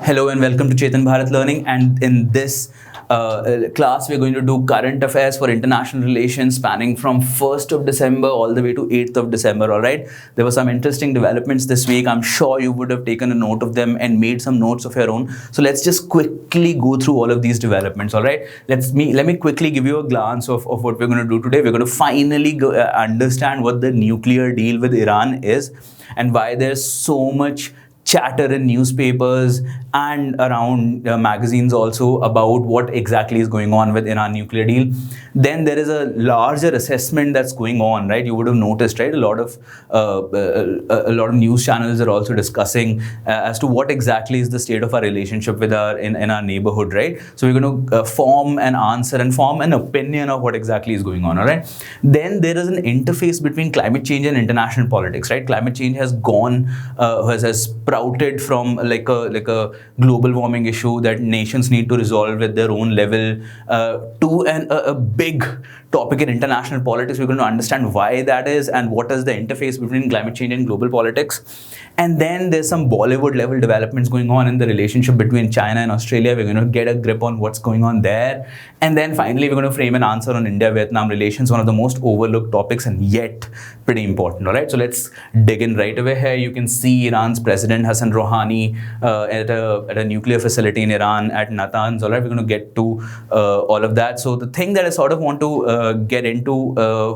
Hello and welcome to Chetan Bharat Learning, and in this class we're going to do current affairs for international relations spanning from 1st of December all the way to 8th of December. Alright, there were some interesting developments this week. I'm sure you would have taken a note of them and made some notes of your own. So let's just quickly go through all of these developments. Alright, let me quickly give you a glance of what we're going to do today. We're going to finally understand what the nuclear deal with Iran is and why there's so much chatter in newspapers and around magazines also about what exactly is going on with Iran nuclear deal. Then there is a larger assessment that's going on, right? You would have noticed, right? A lot of news channels are also discussing as to what exactly is the state of our relationship with in our neighborhood, right? So we're going to form an answer and form an opinion of what exactly is going on, all right? Then there is an interface between climate change and international politics, right? Climate change has gone, has sprouted from like a global warming issue that nations need to resolve at their own level to a big topic in international politics. We're going to understand why that is and what is the interface between climate change and global politics. And then there's some Bollywood level developments going on in the relationship between China and Australia. We're going to get a grip on what's going on there. And then finally, we're going to frame an answer on India-Vietnam relations, one of the most overlooked topics and yet pretty important. All right, so let's dig in right away here. You can see Iran's President Hassan Rouhani at a nuclear facility in Iran at Natanz. All right, we're going to get to all of that. So the thing that I sort of want to get into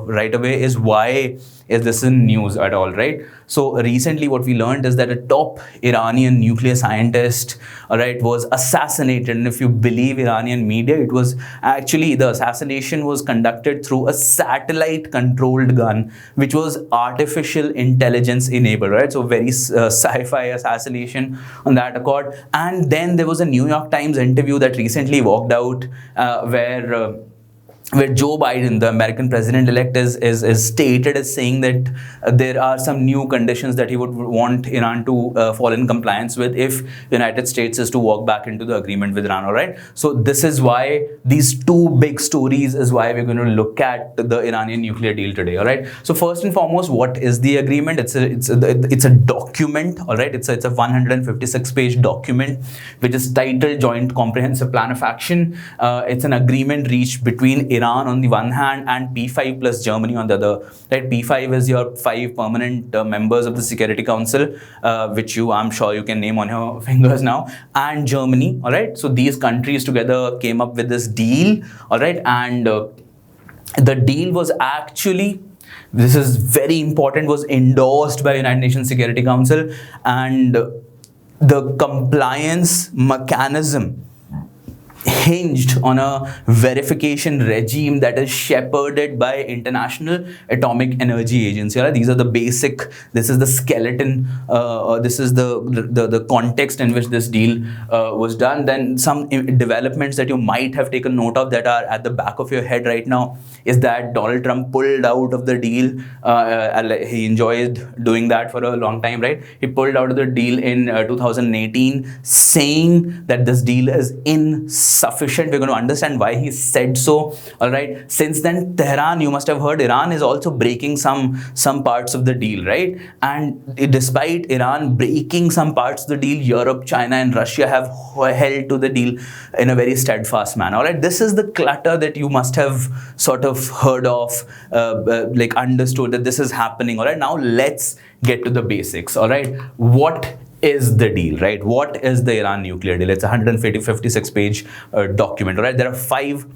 right away is why is this in news at all, right? So recently what we learned is that a top Iranian nuclear scientist, all right, was assassinated. And if you believe Iranian media, it was actually, the assassination was conducted through a satellite controlled gun, which was artificial intelligence enabled, right? So very sci-fi assassination on that accord. And then there was a New York Times interview that recently walked out where Joe Biden, the American president-elect, is stated as saying that there are some new conditions that he would want Iran to fall in compliance with if the United States is to walk back into the agreement with Iran, all right? So this is why these two big stories is why we're going to look at the Iranian nuclear deal today, all right? So first and foremost, what is the agreement? It's a document, all right? It's a 156-page document which is titled Joint Comprehensive Plan of Action. It's an agreement reached between Iran on the one hand and P5 plus Germany on the other. Right? P5 is your 5 permanent members of the Security Council, which I'm sure you can name on your fingers now, and Germany. All right. So these countries together came up with this deal. All right, and the deal was actually, this is very important, was endorsed by United Nations Security Council, and the compliance mechanism hinged on a verification regime that is shepherded by International Atomic Energy Agency. Right? These are the basic, this is the skeleton, this is the context in which this deal was done. Then some developments that you might have taken note of that are at the back of your head right now is that Donald Trump pulled out of the deal. He enjoyed doing that for a long time, right? He pulled out of the deal in 2018, saying that this deal is insufficient. We're going to understand why he said so. All right. Since then, Tehran, you must have heard, Iran is also breaking some parts of the deal, right? And despite Iran breaking some parts of the deal, Europe, China, and Russia have held to the deal in a very steadfast manner. All right. This is the clutter that you must have sort of heard of, like understood that this is happening. All right. Now let's get to the basics. All right. What is the deal, right? What is the Iran nuclear deal? It's a 156-page document, all right? There are 5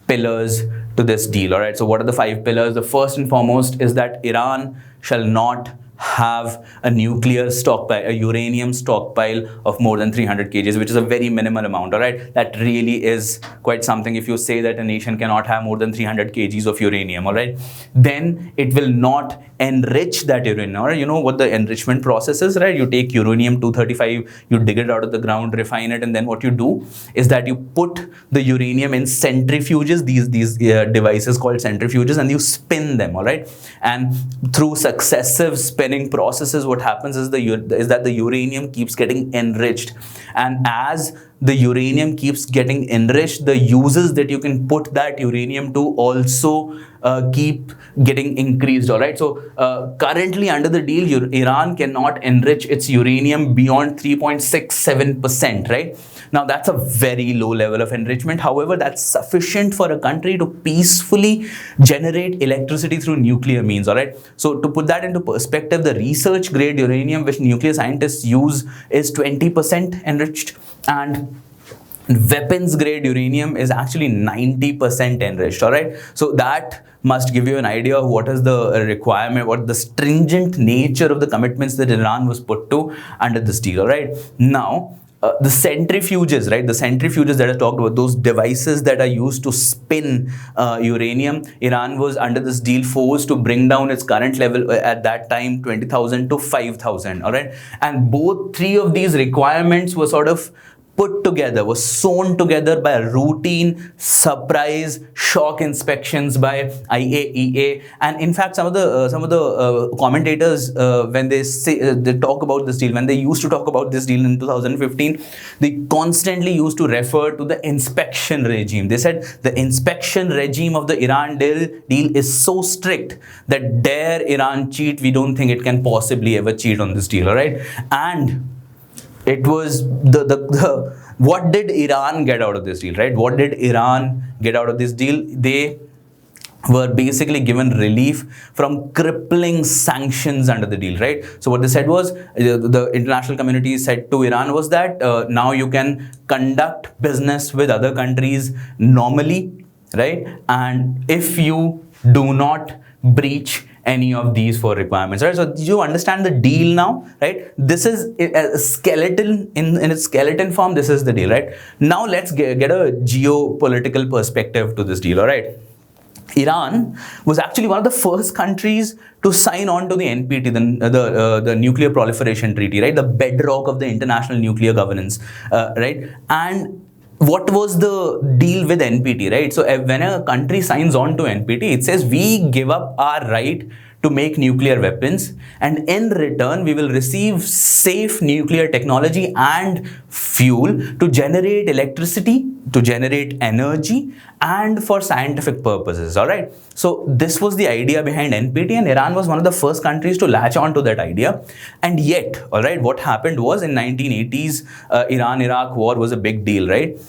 pillars to this deal, all right? So what are the 5 pillars? The first and foremost is that Iran shall not have a nuclear stockpile, a uranium stockpile of more than 300 kgs, which is a very minimal amount, all right? That really is quite something if you say that a nation cannot have more than 300 kgs of uranium, all right? Then it will not enrich that uranium, all right? You know what the enrichment process is, right? You take uranium-235, you dig it out of the ground, refine it, and then what you do is that you put the uranium in centrifuges, these devices called centrifuges, and you spin them, all right? And through successive spin spinning processes, what happens is that the uranium keeps getting enriched, and as the uranium keeps getting enriched, the uses that you can put that uranium to also keep getting increased. All right. So currently under the deal, Iran cannot enrich its uranium beyond 3.67%. Right. Now that's a very low level of enrichment. However, that's sufficient for a country to peacefully generate electricity through nuclear means. All right. So to put that into perspective, the research grade uranium which nuclear scientists use is 20% enriched, and weapons grade uranium is actually 90% enriched. All right. So that must give you an idea of what is the requirement, what the stringent nature of the commitments that Iran was put to under this deal. All right. Now, the centrifuges, right? The centrifuges that I talked about, those devices that are used to spin uranium, Iran was under this deal forced to bring down its current level at that time 20,000 to 5,000. All right. And both three of these requirements were sort of put together, was sewn together by routine surprise shock inspections by IAEA. And in fact, some of the commentators, when they say they talk about this deal, when they used to talk about this deal in 2015, they constantly used to refer to the inspection regime. They said the inspection regime of the Iran deal is so strict that dare Iran cheat, we don't think it can possibly ever cheat on this deal. All right. And it was what did Iran get out of this deal, right? What did Iran get out of this deal? They were basically given relief from crippling sanctions under the deal, right? So what they said was, the international community said to Iran was that now you can conduct business with other countries normally, right? And if you do not breach any of these four requirements, right? So do you understand the deal now, right? This is a skeleton in its skeleton form. This is the deal, right? Now let's get a geopolitical perspective to this deal. All right. Iran was actually one of the first countries to sign on to the NPT, the Nuclear Proliferation Treaty, right? The bedrock of the international nuclear governance, right? And what was the deal with NPT, right? So when a country signs on to NPT, it says we give up our right to make nuclear weapons, and in return we will receive safe nuclear technology and fuel to generate electricity, to generate energy, and for scientific purposes. All right. So this was the idea behind NPT, and Iran was one of the first countries to latch on to that idea. And yet, all right, what happened was in 1980s, Iran-Iraq war was a big deal, right?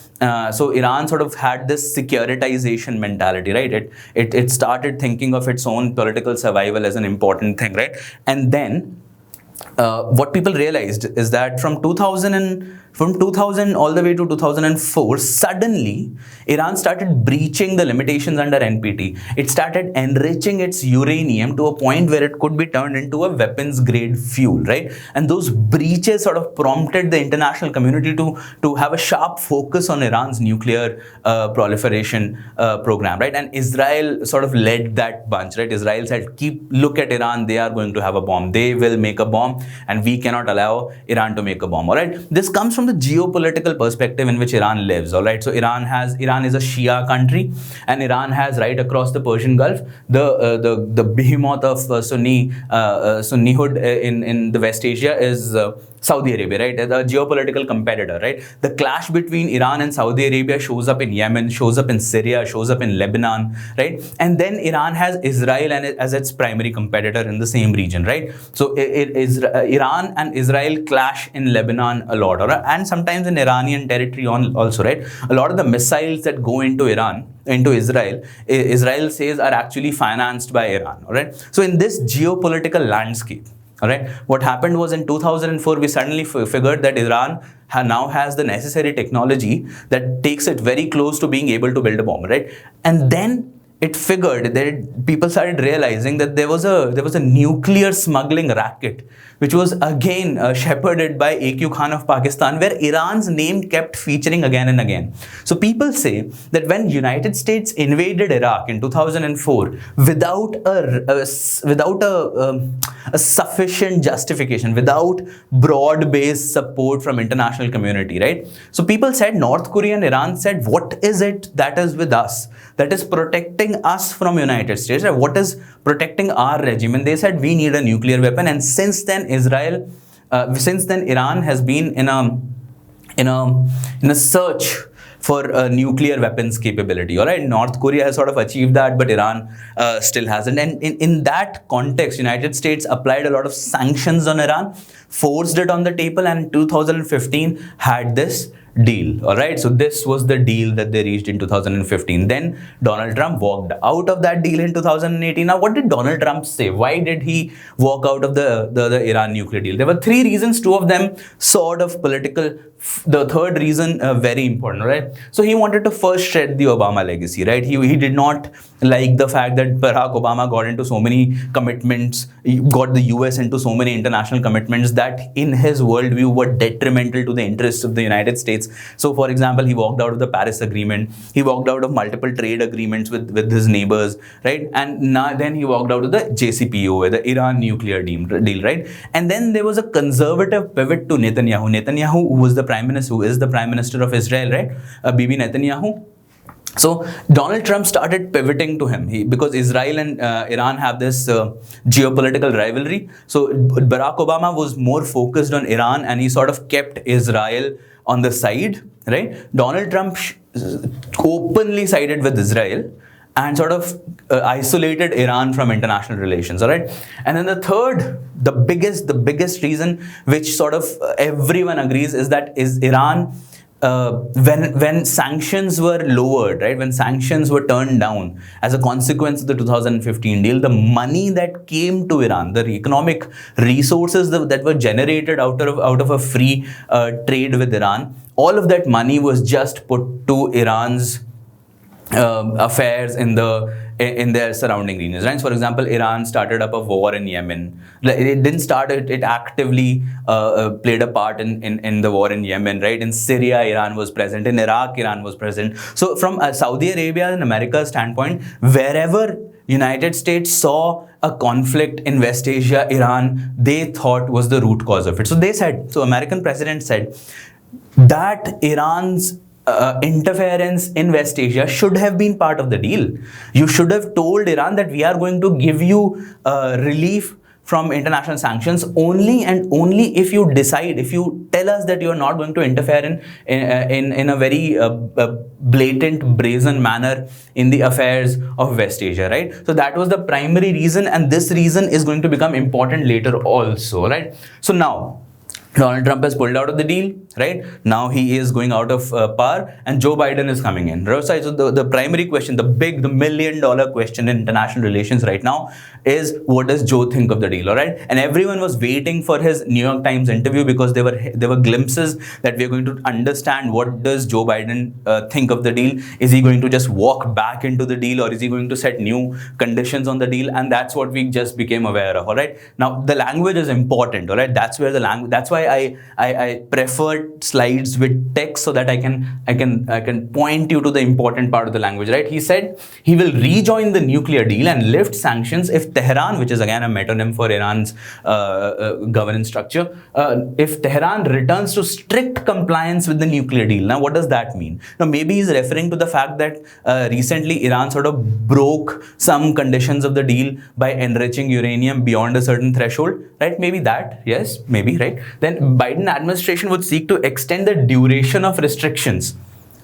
So Iran sort of had this securitization mentality, right? It started thinking of its own political survival as an important thing, right? And then what people realized is that from 2000 all the way to 2004, suddenly Iran started breaching the limitations under NPT. It started enriching its uranium to a point where it could be turned into a weapons grade fuel, right? And those breaches sort of prompted the international community to have a sharp focus on Iran's nuclear proliferation program, right? And Israel sort of led that bunch, right? Israel said, look at Iran, they are going to have a bomb. They will make a bomb, and we cannot allow Iran to make a bomb. All right. This comes from the geopolitical perspective in which Iran lives. All right. So Iran is a Shia country, and Iran has right across the Persian Gulf the behemoth of Sunnihood in the West Asia is Saudi Arabia, right? The geopolitical competitor, right? The clash between Iran and Saudi Arabia shows up in Yemen, shows up in Syria, shows up in Lebanon, right? And then Iran has Israel as its primary competitor in the same region, right? So Iran and Israel clash in Lebanon a lot, right? And sometimes in Iranian territory also, right? A lot of the missiles that go into Israel says are actually financed by Iran, all right? So in this geopolitical landscape, all right, what happened was in 2004, we suddenly figured that Iran now has the necessary technology that takes it very close to being able to build a bomb, right? And then it figured that people started realizing that there was a nuclear smuggling racket, which was again shepherded by AQ Khan of Pakistan, where Iran's name kept featuring again and again. So people say that when United States invaded Iraq in 2004 without a sufficient justification, without broad-based support from international community, right? So people said, North Korea and Iran said, what is it that is with us that is protecting protecting us from United States? Right? What is protecting our regime? And they said we need a nuclear weapon. And since then, Iran has been in a search for a nuclear weapons capability. All right, North Korea has sort of achieved that, but Iran still hasn't. And in that context, United States applied a lot of sanctions on Iran, forced it on the table, and in 2015 had this deal. All right, so this was the deal that they reached in 2015. Then Donald Trump walked out of that deal in 2018. Now, what did Donald Trump say? Why did he walk out of the Iran nuclear deal? There were three reasons, two of them sort of political. The third reason very important, right? So he wanted to first shred the Obama legacy, right? He did not like the fact that Barack Obama got into so many commitments, got the US into so many international commitments that in his worldview were detrimental to the interests of the United States. So for example, he walked out of the Paris Agreement, he walked out of multiple trade agreements with his neighbors, right? And then he walked out of the JCPOA, the Iran nuclear deal, right? And then there was a conservative pivot to Netanyahu. Netanyahu, who is the prime minister of Israel, right? Bibi Netanyahu. So Donald Trump started pivoting to him because Israel and Iran have this geopolitical rivalry. So Barack Obama was more focused on Iran and he sort of kept Israel on the side, right? Donald Trump openly sided with Israel and sort of isolated Iran from international relations, all right? And then the third, the biggest reason which sort of everyone agrees is that Iran, when sanctions were lowered, right, when sanctions were turned down as a consequence of the 2015 deal, the money that came to Iran, the economic resources that were generated out of a free trade with Iran, all of that money was just put to Iran's affairs in their surrounding regions, right? So for example, Iran started up a war in Yemen. It didn't start it; it actively played a part in the war in Yemen, right? In Syria, Iran was present. In Iraq, Iran was present. So from Saudi Arabia and America's standpoint, wherever United States saw a conflict in West Asia, Iran, they thought was the root cause of it. So American president said that Iran's interference in West Asia should have been part of the deal. You should have told Iran that we are going to give you relief from international sanctions only and only if you tell us that you are not going to interfere in a very blatant, brazen manner in the affairs of West Asia, right? So that was the primary reason, and this reason is going to become important later also, right? So now Donald Trump has pulled out of the deal, right? Now he is going out of power and Joe Biden is coming in. So the primary question, the million-dollar question in international relations right now is, what does Joe think of the deal, all right? And everyone was waiting for his New York Times interview because there were glimpses that we are going to understand what does Joe Biden think of the deal. Is he going to just walk back into the deal or is he going to set new conditions on the deal? And that's what we just became aware of, all right? Now, the language is important, all right? That's where that's why I preferred slides with text so that I can point you to the important part of the language, right? He said he will rejoin the nuclear deal and lift sanctions if Tehran, which is again a metonym for Iran's governance structure, if Tehran returns to strict compliance with the nuclear deal. Now, what does that mean? Now, maybe he's referring to the fact that recently Iran sort of broke some conditions of the deal by enriching uranium beyond a certain threshold, right? Maybe that, yes, maybe, right? Then Biden administration would seek to extend the duration of restrictions,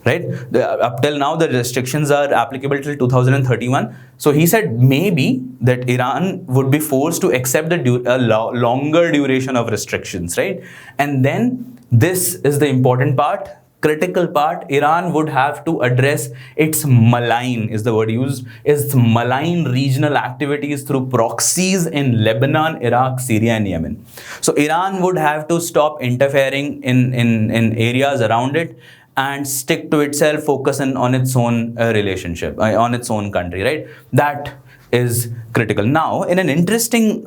right? Up till now, the restrictions are applicable till 2031. So he said maybe that Iran would be forced to accept a longer duration of restrictions, right? And then this is the important part, critical part. Iran would have to address its malign, is the word used, its malign regional activities through proxies in Lebanon, Iraq, Syria, and Yemen. So Iran would have to stop interfering in areas around it and stick to itself, focus on its own relationship, on its own country, right? That is critical. Now, in an interesting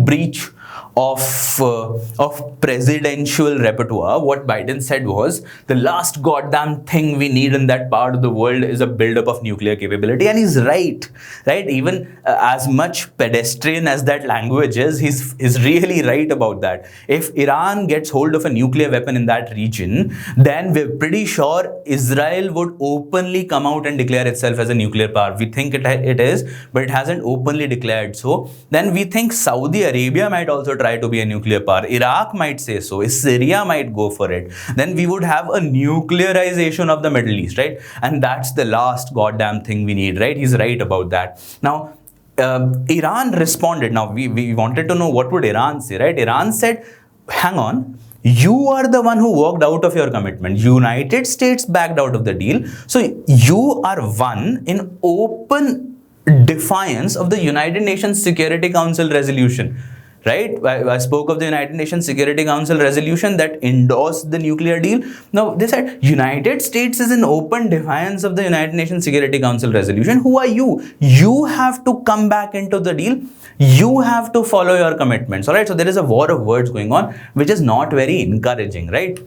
breach of presidential repertoire, what Biden said was the last goddamn thing we need in that part of the world is a buildup of nuclear capability, and he's right. Even as much pedestrian as that language is, he's really right about that. If Iran gets hold of a nuclear weapon in that region, then we're pretty sure Israel would openly come out and declare itself as a nuclear power. We think it is, but it hasn't openly declared so. Then we think Saudi Arabia might also try to be a nuclear power. Iraq might say so. Syria might go for it. Then we would have a nuclearization of the Middle East, right? And that's the last goddamn thing we need, right? He's right about that. Now, Iran responded. Now, we wanted to know what would Iran say, right? Iran said, hang on, you are the one who walked out of your commitment. United States backed out of the deal. So you are one in open defiance of the United Nations Security Council resolution. Right? I spoke of the United Nations Security Council resolution that endorsed the nuclear deal. Now, they said United States is in open defiance of the United Nations Security Council resolution. Who are you? You have to come back into the deal. You have to follow your commitments. All right. So there is a war of words going on, which is not very encouraging, right?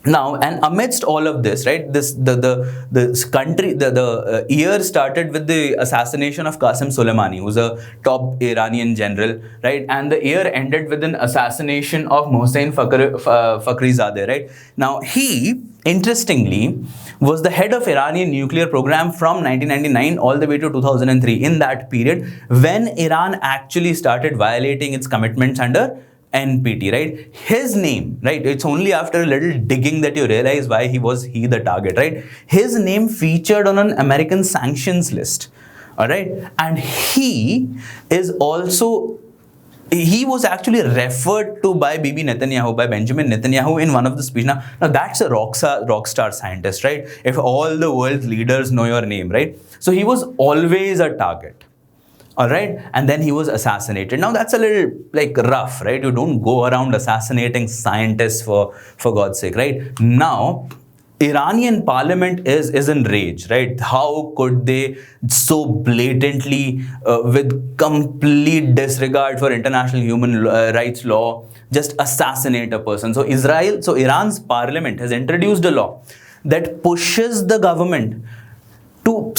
Now, and amidst all of this, right, the year started with the assassination of Qasem Soleimani, who's a top Iranian general, right, and the year ended with an assassination of Mohsen Fakhrizadeh, right. Now, he, interestingly, was the head of Iranian nuclear program from 1999 all the way to 2003. In that period, when Iran actually started violating its commitments under NPT, right? His name, right? It's only after a little digging that you realize why he the target, right? His name featured on an American sanctions list, all right? And he was actually referred to by Benjamin Netanyahu in one of the speeches. Now that's a rock star scientist, right? If all the world's leaders know your name, right? So he was always a target. All right, and then he was assassinated. Now that's a little like rough, right? You don't go around assassinating scientists for God's sake, right? Now, Iranian parliament is in rage, right? How could they so blatantly, with complete disregard for international human rights law, just assassinate a person? So Iran's parliament has introduced a law that pushes the government to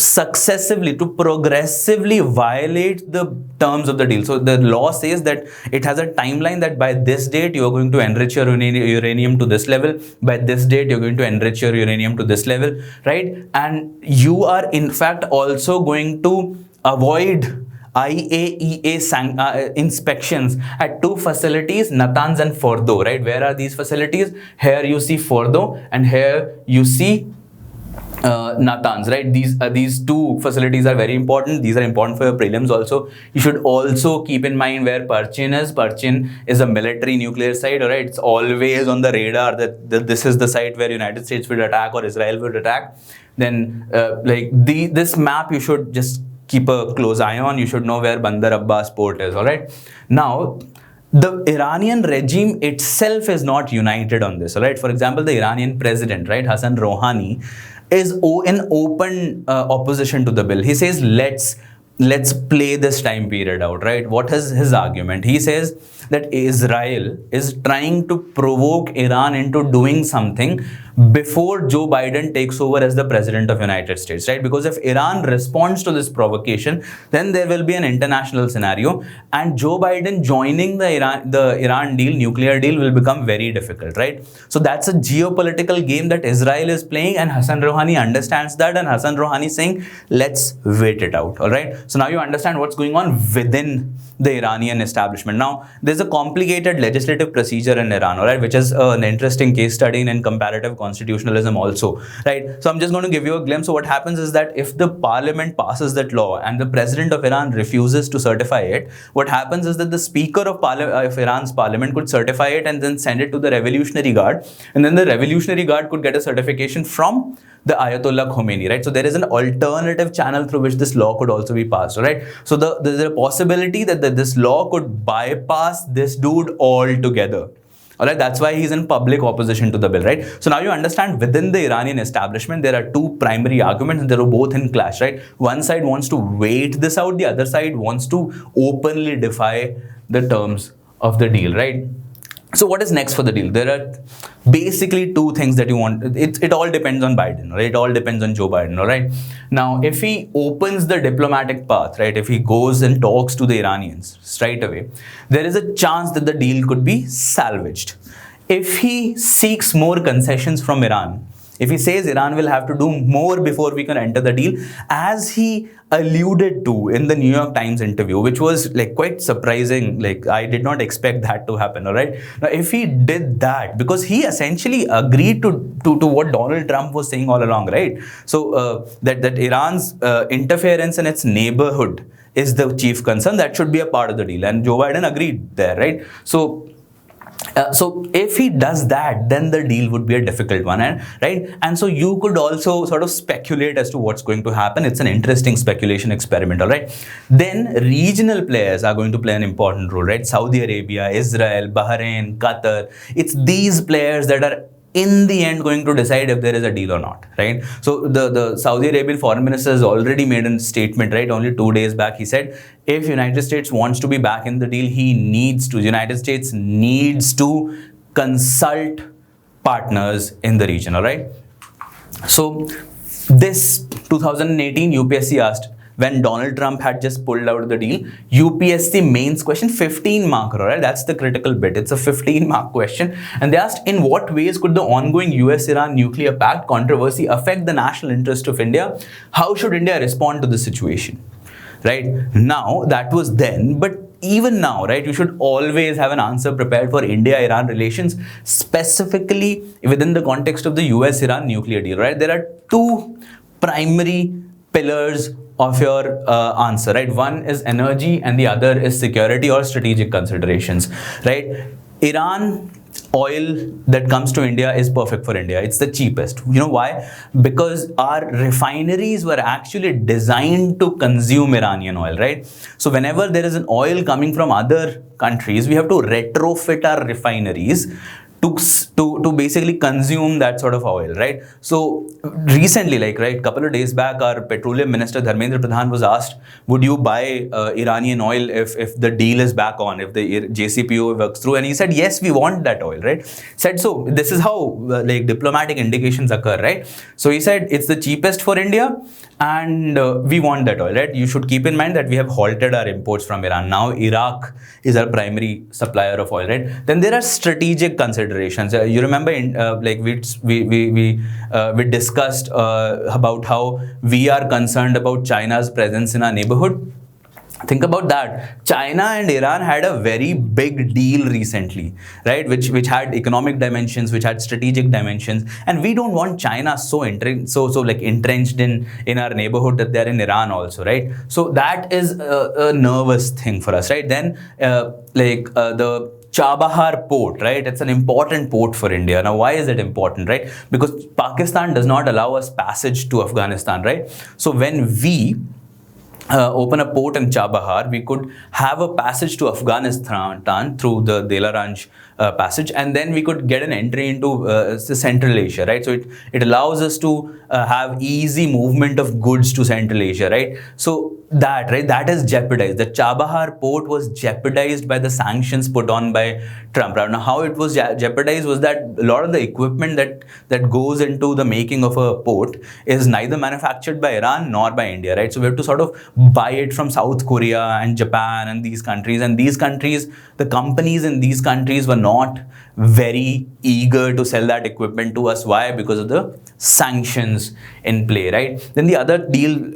progressively violate the terms of the deal. So the law says that it has a timeline that by this date you are going to enrich your uranium to this level, by this date you're going to enrich your uranium to this level, right? And you are in fact also going to avoid IAEA inspections at two facilities, Natanz and Fordo, right? Where are these facilities? Here you see Fordo and here you see Natanz, right? These two facilities are very important. These are important for your prelims also. You should also keep in mind where Parchin is. Parchin is a military nuclear site, all right? It's always on the radar that this is the site where United States will attack or Israel will attack. Then this map you should just keep a close eye on. You should know where Bandar Abbas port is, all right? Now, the Iranian regime itself is not united on this, all right? For example, the Iranian president, right, Hassan Rouhani, is in open opposition to the bill. He says, let's play this time period out, right? What is his argument? He says that Israel is trying to provoke Iran into doing something before Joe Biden takes over as the president of United States, right? Because if Iran responds to this provocation, then there will be an international scenario, and Joe Biden joining the Iran deal, nuclear deal, will become very difficult, right? So that's a geopolitical game that Israel is playing, and Hassan Rouhani understands that, and Hassan Rouhani is saying, let's wait it out, all right? So now you understand what's going on within the Iranian establishment. Now, there's a complicated legislative procedure in Iran, all right, which is an interesting case study in comparative constitutionalism also, right? So I'm just going to give you a glimpse. So what happens is that if the parliament passes that law and the president of Iran refuses to certify it, what happens is that the speaker of Iran's parliament could certify it and then send it to the Revolutionary Guard, and then the Revolutionary Guard could get a certification from the Ayatollah Khomeini, right? So there is an alternative channel through which this law could also be passed, right? So there's a possibility that this law could bypass this dude altogether. All right, that's why he's in public opposition to the bill, right? So now you understand within the Iranian establishment, there are two primary arguments and they are both in clash, right? One side wants to wait this out, the other side wants to openly defy the terms of the deal, right? So what is next for the deal? There are basically two things that you want. It all depends on Biden, right? It all depends on Joe Biden, all right? Now, if he opens the diplomatic path, right? If he goes and talks to the Iranians straight away, there is a chance that the deal could be salvaged. If he seeks more concessions from Iran, if he says Iran will have to do more before we can enter the deal, as he alluded to in the New York Times interview, which was like quite surprising, like I did not expect that to happen, all right? Now, if he did that, because he essentially agreed to what Donald Trump was saying all along, right? So that Iran's interference in its neighborhood is the chief concern, that should be a part of the deal. And Joe Biden agreed there, right? So if he does that, then the deal would be a difficult one, right? And so you could also sort of speculate as to what's going to happen. It's an interesting speculation experiment, all right? Then regional players are going to play an important role, right? Saudi Arabia, Israel, Bahrain, Qatar. It's these players that are in the end going to decide if there is a deal or not, right? So the Saudi Arabian foreign minister has already made a statement, right? Only 2 days back, he said, if United States wants to be back in the deal, United States needs to consult partners in the region, all right? So this 2018 UPSC asked, when Donald Trump had just pulled out the deal, UPSC mains question, 15 mark, right? That's the critical bit. It's a 15 mark question. And they asked, in what ways could the ongoing US-Iran nuclear pact controversy affect the national interest of India? How should India respond to the situation? Right? Now, that was then, but even now, right, you should always have an answer prepared for India-Iran relations, specifically within the context of the US-Iran nuclear deal, right? There are two primary pillars of your answer, right? One is energy and the other is security or strategic considerations, right? Iran oil that comes to India is perfect for India. It's the cheapest. You know why? Because our refineries were actually designed to consume Iranian oil, right? So whenever there is an oil coming from other countries, we have to retrofit our refineries to basically consume that sort of oil, right? So recently, like, right, couple of days back, our petroleum minister Dharmendra Pradhan was asked, would you buy Iranian oil if the deal is back on, if the JCPOA works through? And he said, yes, we want that oil, right? Said, so this is how like diplomatic indications occur, right? So he said, it's the cheapest for India and we want that oil, right? You should keep in mind that we have halted our imports from Iran. Now Iraq is our primary supplier of oil, right? Then there are strategic considerations. You remember, like we discussed about how we are concerned about China's presence in our neighborhood. Think about that. China and Iran had a very big deal recently, right? Which had economic dimensions, which had strategic dimensions, and we don't want China so entrenched in our neighborhood that they're in Iran also, right? So that is a nervous thing for us, right? Then the Chabahar port, right? It's an important port for India. Now, why is it important, right? Because Pakistan does not allow us passage to Afghanistan, right? So when we open a port in Chabahar, we could have a passage to Afghanistan through the Delaranj passage, and then we could get an entry into Central Asia, right? So it allows us to have easy movement of goods to Central Asia, right? So that, right, that is jeopardized. The Chabahar port was jeopardized by the sanctions put on by Trump. Now, how it was jeopardized was that a lot of the equipment that goes into the making of a port is neither manufactured by Iran nor by India, right? So we have to sort of buy it from South Korea and Japan and these countries. And these countries, the companies in these countries were not very eager to sell that equipment to us. Why? Because of the sanctions in play, right? Then the other deal,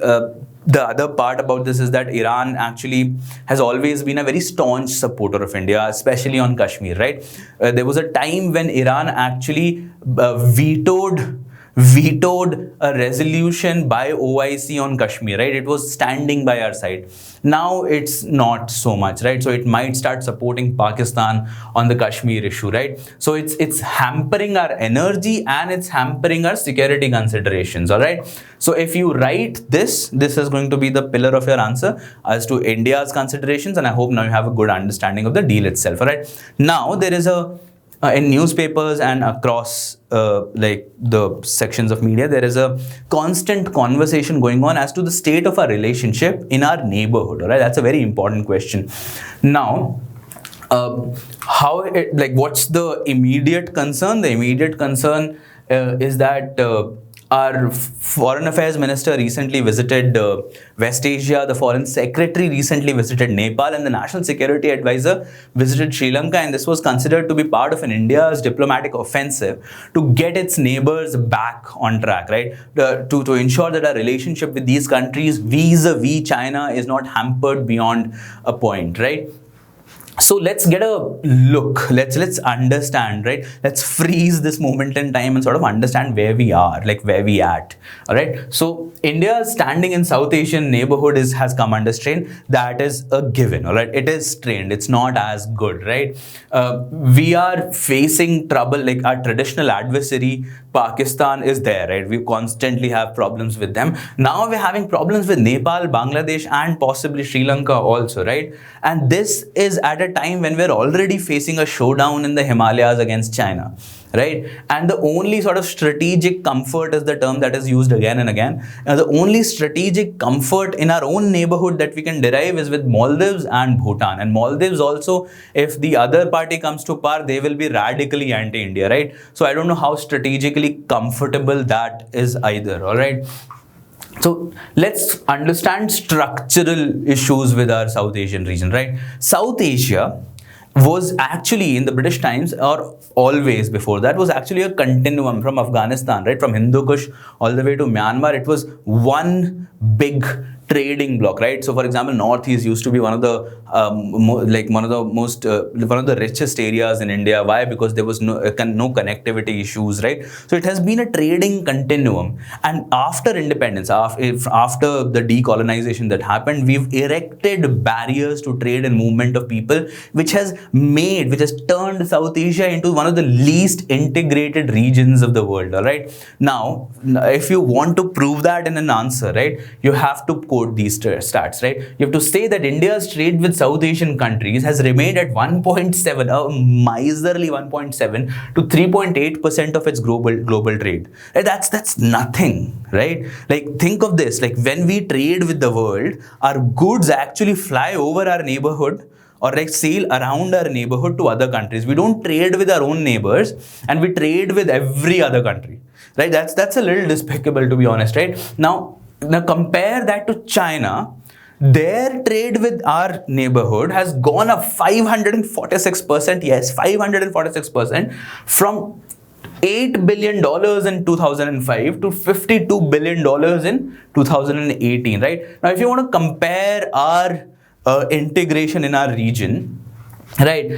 the other part about this is that Iran actually has always been a very staunch supporter of India, especially on Kashmir, right? There was a time when Iran actually vetoed a resolution by OIC on Kashmir, right? It was standing by our side. Now it's not so much, right? So it might start supporting Pakistan on the Kashmir issue, right? So it's hampering our energy and it's hampering our security considerations, all right? So if you write this is going to be the pillar of your answer as to India's considerations, and I hope now you have a good understanding of the deal itself, all right? Now there is in newspapers and across like the sections of media, there is a constant conversation going on as to the state of our relationship in our neighborhood, all right? That's a very important question. Now, how it, like, what's the immediate concern? The immediate concern is that our foreign affairs minister recently visited West Asia, the foreign secretary recently visited Nepal, and the national security advisor visited Sri Lanka, and this was considered to be part of an India's diplomatic offensive to get its neighbors back on track, right? To ensure that our relationship with these countries vis-a-vis China is not hampered beyond a point, right? So let's get a look, let's understand, right? Let's freeze this moment in time and sort of understand where we are, like where we at. All right, so India's standing in South Asian neighborhood has come under strain. That is a given. All right, it is strained, it's not as good, right? We are facing trouble, like our traditional adversary Pakistan is there, right? We constantly have problems with them. Now we're having problems with Nepal, Bangladesh, and possibly Sri Lanka also, right? And this is at a time when we're already facing a showdown in the Himalayas against China, right? And the only sort of strategic comfort is the term that is used again and again. The only strategic comfort in our own neighborhood that we can derive is with Maldives and Bhutan. And Maldives also, if the other party comes to power, they will be radically anti-India, right? So I don't know how strategically comfortable that is either, all right? So let's understand structural issues with our South Asian region, right? South Asia was actually in the British times, or always before that, was actually a continuum from Afghanistan, right? From Hindu Kush all the way to Myanmar. It was one big trading block, right? So for example, Northeast used to be one of the one of the richest areas in India. Why? Because there was no connectivity issues, right? So it has been a trading continuum. And after independence, after the decolonization that happened, we've erected barriers to trade and movement of people, which has turned South Asia into one of the least integrated regions of the world. All right. Now, if you want to prove that in an answer, right, you have to quote these stats, right? You have to say that India's trade with South Asian countries has remained at 1.7, a miserly 1.7 to 3.8% of its global trade. Right? That's nothing, right? Like, think of this, like when we trade with the world, our goods actually fly over our neighborhood or like sail around our neighborhood to other countries. We don't trade with our own neighbors, and we trade with every other country, right? That's a little despicable, to be honest, right? Now compare that to China. Their trade with our neighborhood has gone up 546%, yes, 546%, from $8 billion in 2005 to $52 billion in 2018, right? Now, if you want to compare our integration in our region, right,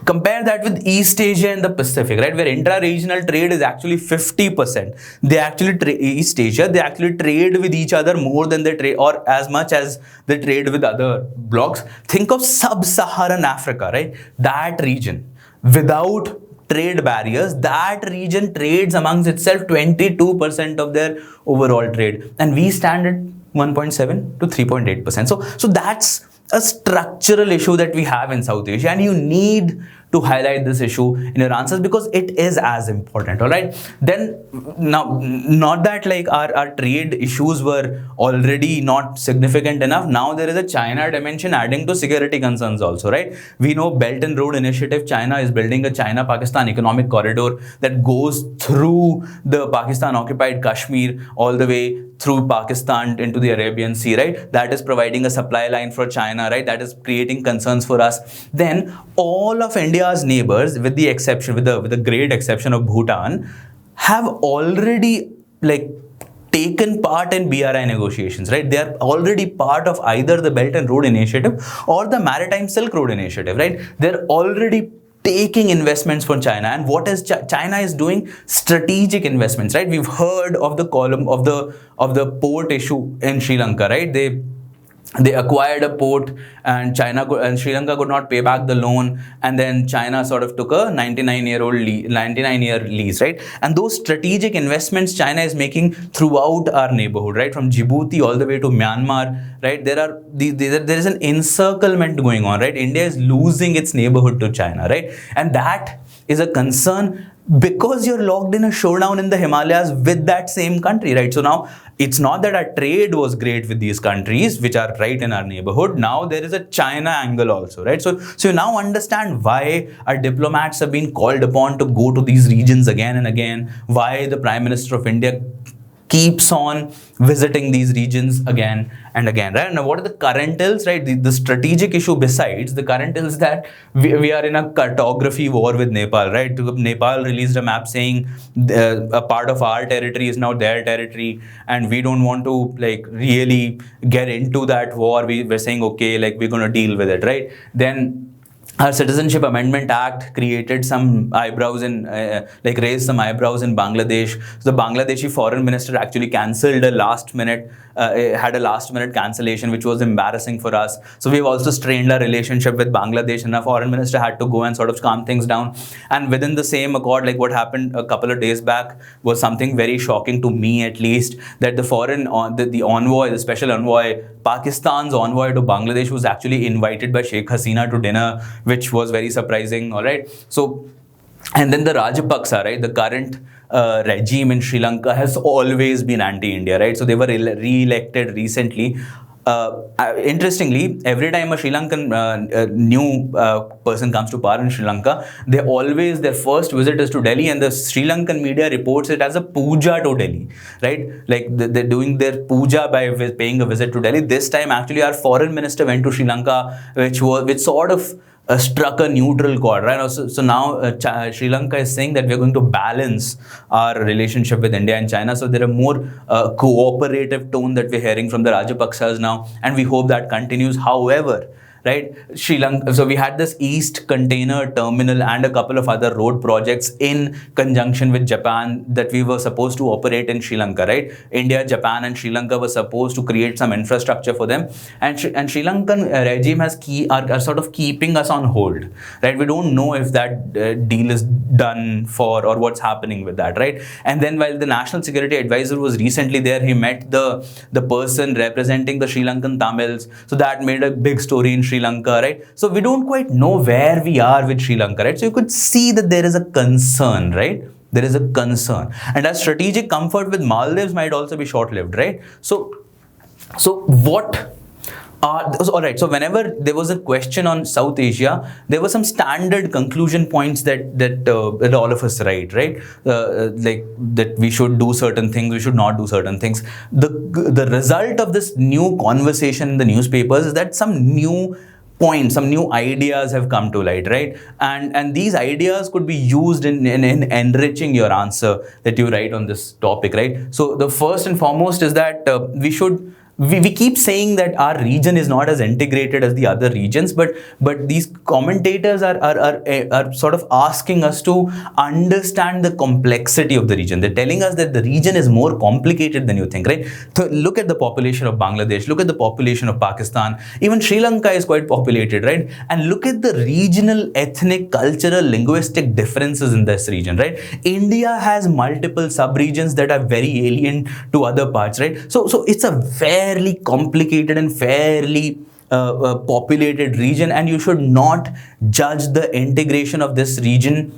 compare that with East Asia and the Pacific, right, where intra-regional trade is actually 50%. They actually East Asia, they actually trade with each other more than they trade, or as much as they trade with other blocks. Think of sub-Saharan Africa, right? That region, without trade barriers, that region trades amongst itself 22% of their overall trade, and we stand at 1.7 to 3.8%. So that's a structural issue that we have in South Asia, and you need to highlight this issue in your answers because it is as important. All right, then now, not that like our trade issues were already not significant enough, now there is a China dimension adding to security concerns also, right? We know Belt and Road Initiative, China is building a China-Pakistan economic corridor that goes through the Pakistan occupied Kashmir all the way through Pakistan into the Arabian Sea, right? That is providing a supply line for China, right? That is creating concerns for us. Then all of India's neighbors, with the exception, with the great exception of Bhutan, have already like taken part in BRI negotiations, right? They are already part of either the Belt and Road Initiative or the Maritime Silk Road Initiative, right? They're already taking investments from China. And what is China is doing? Strategic investments, right? We've heard of the column of the port issue in Sri Lanka, right? They acquired a port, and Sri Lanka could not pay back the loan, and then China sort of took a 99-year lease, right? And those strategic investments China is making throughout our neighborhood, right? From Djibouti all the way to Myanmar, right? There is an encirclement going on, right? India is losing its neighborhood to China, right? And that is a concern because you're locked in a showdown in the Himalayas with that same country, right? So now it's not that our trade was great with these countries, which are right in our neighborhood. Now there is a China angle also, right? So you now understand why our diplomats have been called upon to go to these regions again and again, why the Prime Minister of India keeps on visiting these regions again and again, right? Now, what are the current ills, right? The strategic issue besides the current ills that we are in a cartography war with Nepal, right? Nepal released a map saying a part of our territory is now their territory, and we don't want to like really get into that war. We're saying, okay, like we're going to deal with it, right? Then our Citizenship Amendment Act created some eyebrows in, raised some eyebrows in Bangladesh. So the Bangladeshi foreign minister actually cancelled a last minute, had a last minute cancellation, which was embarrassing for us. So we've also strained our relationship with Bangladesh, and our foreign minister had to go and sort of calm things down. And within the same accord, like what happened a couple of days back was something very shocking to me, at least, that the envoy, the special envoy, Pakistan's envoy to Bangladesh, was actually invited by Sheikh Hasina to dinner, which was very surprising. All right. So, and then the Rajapaksa, right, the current regime in Sri Lanka has always been anti-India, right? So they were re-elected recently. Interestingly, every time a Sri Lankan new person comes to power in Sri Lanka, their first visit is to Delhi, and the Sri Lankan media reports it as a puja to Delhi, right? Like they're doing their puja by paying a visit to Delhi. This time, actually, our foreign minister went to Sri Lanka, which sort of struck a neutral chord, right? So now Sri Lanka is saying that we're going to balance our relationship with India and China. So there are more cooperative tone that we're hearing from the Rajapaksas now, and we hope that continues. However, right, Sri Lanka, so we had this East Container Terminal and a couple of other road projects in conjunction with Japan that we were supposed to operate in Sri Lanka, right? India, Japan and Sri Lanka were supposed to create some infrastructure for them, and Sri Lankan regime are sort of keeping us on hold, right? We don't know if that deal is done for or what's happening with that, right? And then while the National Security Advisor was recently there, he met the person representing the Sri Lankan Tamils, so that made a big story in Sri Lanka, right? So we don't quite know where we are with Sri Lanka, right? So you could see that there is a concern, right? There is a concern. And our strategic comfort with Maldives might also be short-lived, right? So what all right, so whenever there was a question on South Asia, there were some standard conclusion points that all of us write, right? Like that we should do certain things, we should not do certain things. The result of this new conversation in the newspapers is that some new points, some new ideas have come to light, right? And these ideas could be used in enriching your answer that you write on this topic, right? So the first and foremost is that we keep saying that our region is not as integrated as the other regions, but these commentators are sort of asking us to understand the complexity of the region. They're telling us that the region is more complicated than you think, right? So look at the population of Bangladesh, look at the population of Pakistan, even Sri Lanka is quite populated, right? And look at the regional, ethnic, cultural, linguistic differences in this region, right? India has multiple sub-regions that are very alien to other parts, right? So it's a fairly complicated and fairly populated region, and you should not judge the integration of this region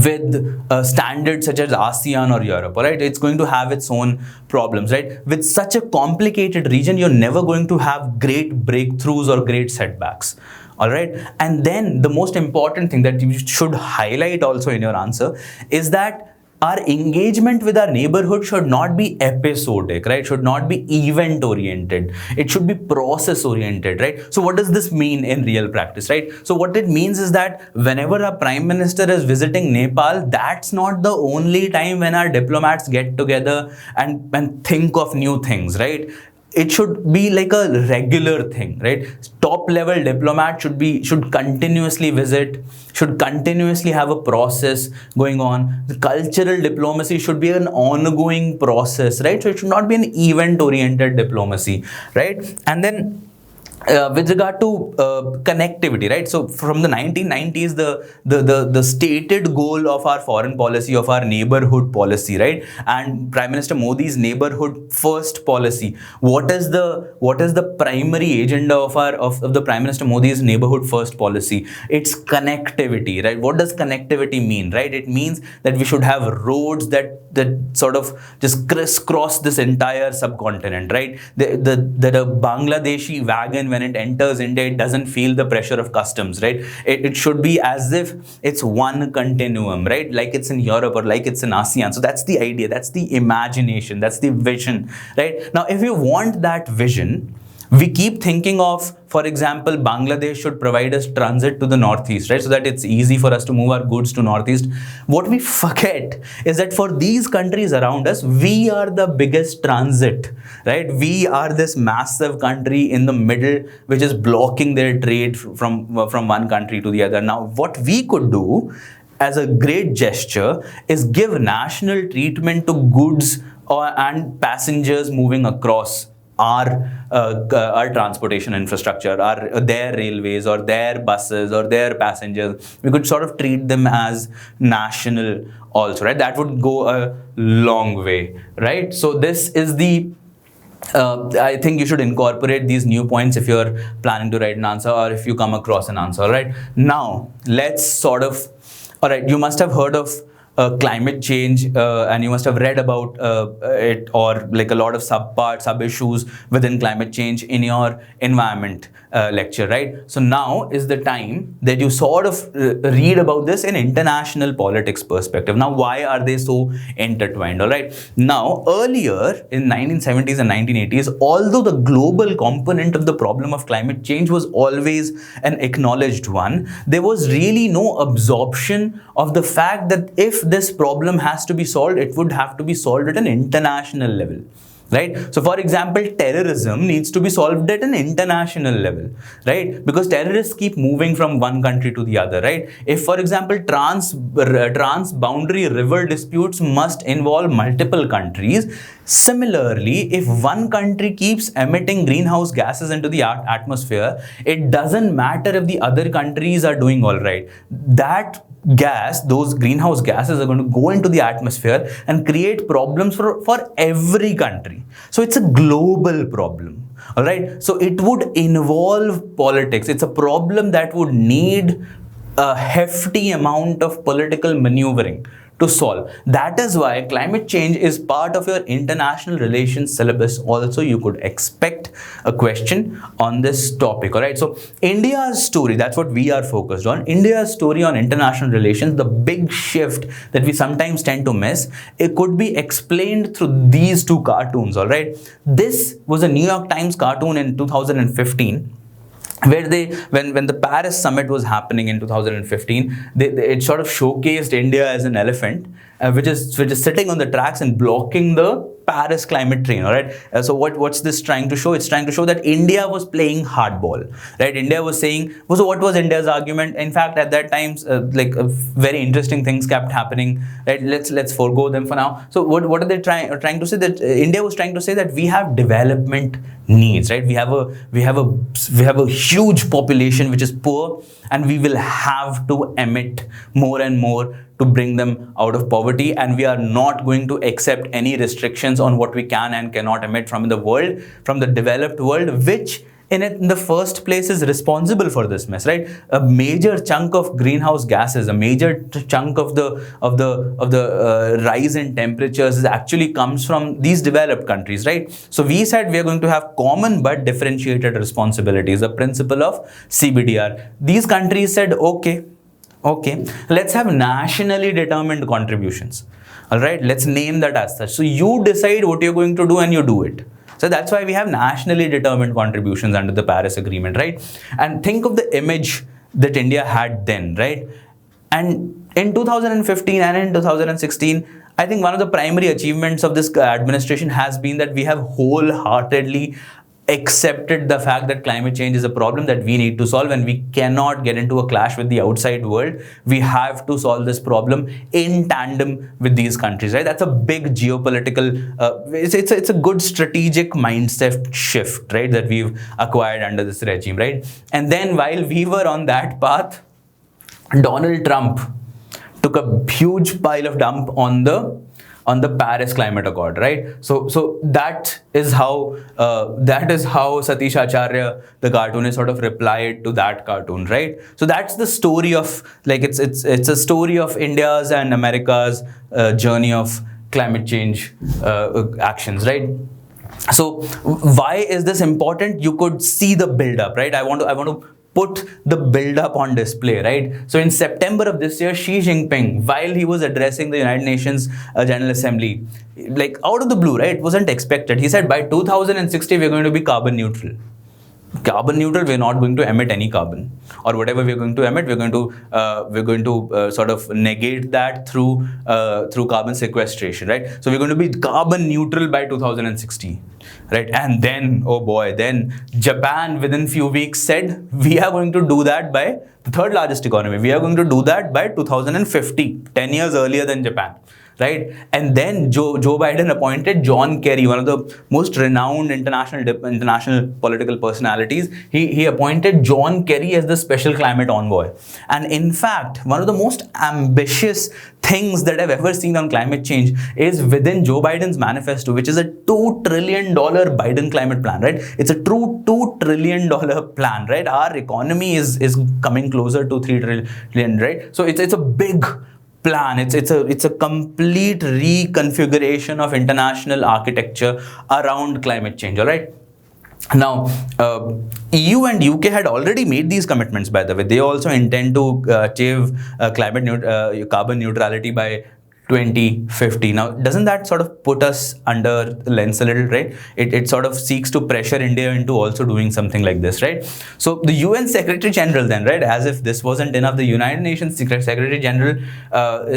with standards such as ASEAN or Europe, all right? It's going to have its own problems, right? With such a complicated region, you're never going to have great breakthroughs or great setbacks. All right. And then the most important thing that you should highlight also in your answer is that our engagement with our neighborhood should not be episodic, right? Should not be event oriented. It should be process oriented, right? So what does this mean in real practice, right? So what it means is that whenever our Prime Minister is visiting Nepal, that's not the only time when our diplomats get together and think of new things, right? It should be like a regular thing, right? Top level diplomat should continuously visit, should continuously have a process going on. The cultural diplomacy should be an ongoing process, right? So it should not be an event oriented diplomacy, right? And then with regard to connectivity, right? So from the 1990s, the stated goal of our foreign policy, of our neighborhood policy, right, and Prime Minister Modi's neighborhood first policy. What is the primary agenda of the Prime Minister Modi's neighborhood first policy? It's connectivity, right? What does connectivity mean, right? It means that we should have roads that sort of just crisscross this entire subcontinent, right? That a Bangladeshi wagon, when it enters India, it doesn't feel the pressure of customs, right? It should be as if it's one continuum, right? Like it's in Europe or like it's in ASEAN. So that's the idea, that's the imagination, that's the vision, right? Now, if you want that vision, we keep thinking of, for example, Bangladesh should provide us transit to the northeast, right? So that it's easy for us to move our goods to northeast. What we forget is that for these countries around us, we are the biggest transit, right? We are this massive country in the middle, which is blocking their trade from one country to the other. Now, what we could do as a great gesture is give national treatment to goods and passengers moving across our transportation infrastructure, their railways or their buses or their passengers. We could sort of treat them as national also, right? That would go a long way, right? So this is the I think you should incorporate these new points if you're planning to write an answer or if you come across an answer. All right, now let's sort of, all right, you must have heard of climate change and you must have read about it, or like a lot of sub issues within climate change in your environment lecture, right? So now is the time that you sort of read about this in international politics perspective. Now, why are they so intertwined? All right, now earlier in 1970s and 1980s, although the global component of the problem of climate change was always an acknowledged one, there was really no absorption of the fact that if this problem has to be solved, it would have to be solved at an international level, right? So for example, terrorism needs to be solved at an international level, right? Because terrorists keep moving from one country to the other, right? If, for example, trans-boundary river disputes must involve multiple countries, similarly, if one country keeps emitting greenhouse gases into the atmosphere, it doesn't matter if the other countries are doing all right. Those greenhouse gases are going to go into the atmosphere and create problems for every country. So it's a global problem. All right. So it would involve politics. It's a problem that would need a hefty amount of political maneuvering to solve. That is why climate change is part of your international relations syllabus. Also, you could expect a question on this topic. All right. So India's story, that's what we are focused on. India's story on international relations, the big shift that we sometimes tend to miss, it could be explained through these two cartoons. All right. This was a New York Times cartoon in 2015. Where when the Paris summit was happening in 2015, it sort of showcased India as an elephant, which is sitting on the tracks and blocking the Paris climate train. All right. So what's this trying to show? It's trying to show that India was playing hardball, right? India was saying, so what was India's argument? In fact, at that time, very interesting things kept happening, right? Let's forego them for now. So what are they trying to say? That India was trying to say that we have development needs, right? We have a huge population which is poor, and we will have to emit more and more to bring them out of poverty, and we are not going to accept any restrictions on what we can and cannot emit from the world, from the developed world, which in the first place is responsible for this mess, right? A major chunk of greenhouse gases, a major chunk of the rise in temperatures actually comes from these developed countries, right? So we said we are going to have common but differentiated responsibilities, the principle of CBDR. These countries said, okay, let's have nationally determined contributions. All right, let's name that as such. So you decide what you're going to do and you do it. So that's why we have nationally determined contributions under the Paris Agreement, right? And think of the image that India had then, right? And in 2015 and in 2016, I think one of the primary achievements of this administration has been that we have wholeheartedly accepted the fact that climate change is a problem that we need to solve, and we cannot get into a clash with the outside world. We have to solve this problem in tandem with these countries, right? That's a big geopolitical, it's a good strategic mindset shift, right, that we've acquired under this regime, right? And then while we were on that path, Donald Trump took a huge pile of dump on the Paris Climate Accord, right? So that is how Satish Acharya, the cartoonist, sort of replied to that cartoon, right? So that's the story of, like, it's a story of India's and America's journey of climate change actions, right? So why is this important? You could see the build up, right? I want to put the build-up on display, right? So in September of this year, Xi Jinping, while he was addressing the United Nations General Assembly, like out of the blue, right? It wasn't expected. He said, by 2060, we're going to be carbon neutral. Carbon neutral, we're not going to emit any carbon, or whatever we're going to emit, we're going to sort of negate that through carbon sequestration, right? So we're going to be carbon neutral by 2060, right? And then, oh boy, then Japan within few weeks said, we are going to do that by the third largest economy. We are going to do that by 2050, 10 years earlier than Japan. Right? And then Joe Biden appointed John Kerry, one of the most renowned international political personalities. He appointed John Kerry as the special climate envoy. And in fact, one of the most ambitious things that I've ever seen on climate change is within Joe Biden's manifesto, which is a $2 trillion Biden climate plan, right? It's a true $2 trillion plan, right? Our economy is coming closer to $3 trillion, right? So it's a big plan. It's a complete reconfiguration of international architecture around climate change. All right. Now, EU and UK had already made these commitments. By the way, they also intend to achieve carbon neutrality by 2050. Now, doesn't that sort of put us under the lens a little, right? It sort of seeks to pressure India into also doing something like this, right? So the UN Secretary General then, right, as if this wasn't enough, the United Nations Secretary General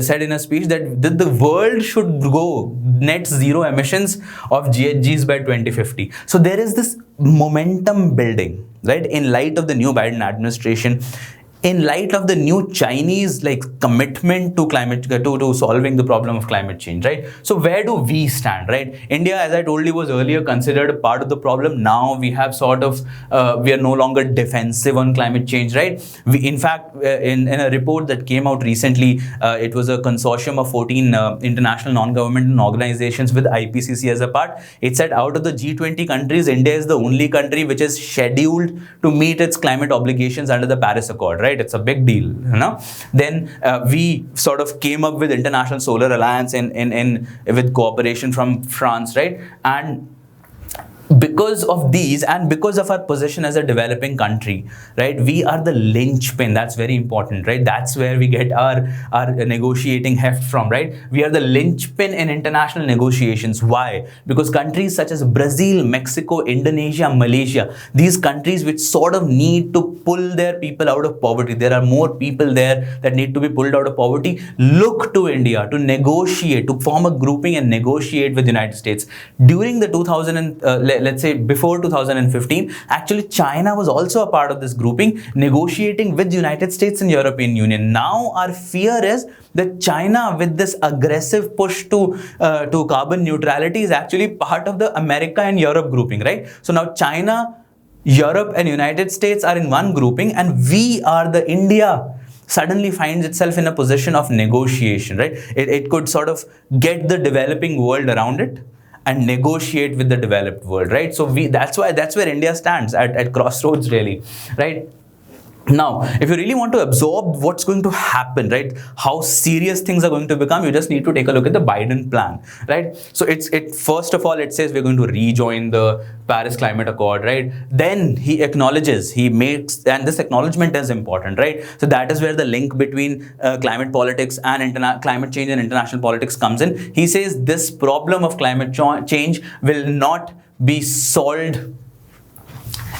said in a speech that the world should go net zero emissions of GHGs by 2050. So there is this momentum building, right, in light of the new Biden administration, in light of the new Chinese commitment to climate, to solving the problem of climate change, right? So where do we stand, right? India, as I told you, was earlier considered a part of the problem. Now we have sort of, we are no longer defensive on climate change, right? We, in fact, in a report that came out recently, it was a consortium of 14 international non-governmental organizations with IPCC as a part. It said out of the G20 countries, India is the only country which is scheduled to meet its climate obligations under the Paris Accord, right? It's a big deal, you know. Then we sort of came up with International Solar Alliance with cooperation from France, right? And because of these and because of our position as a developing country, right, we are the linchpin. That's very important, right? That's where we get our negotiating heft from, right? We are the linchpin in international negotiations. Why? Because countries such as Brazil, Mexico, Indonesia, Malaysia, these countries which sort of need to pull their people out of poverty, there are more people there that need to be pulled out of poverty, look to India to negotiate, to form a grouping and negotiate with the United States. During the let's say before 2015, actually China was also a part of this grouping, negotiating with the United States and European Union. Now our fear is that China, with this aggressive push to carbon neutrality, is actually part of the America and Europe grouping, right? So now China, Europe and United States are in one grouping, and we are the India suddenly finds itself in a position of negotiation, right? It could sort of get the developing world around it and negotiate with the developed world, right? So that's where India stands at crossroads, really, right? Now, if you really want to absorb what's going to happen, right, how serious things are going to become, you just need to take a look at the Biden plan, right? So first of all, it says we're going to rejoin the Paris Climate Accord, right? Then he acknowledges, and this acknowledgement is important, right? So that is where the link between climate politics and climate change and international politics comes in. He says this problem of climate change will not be solved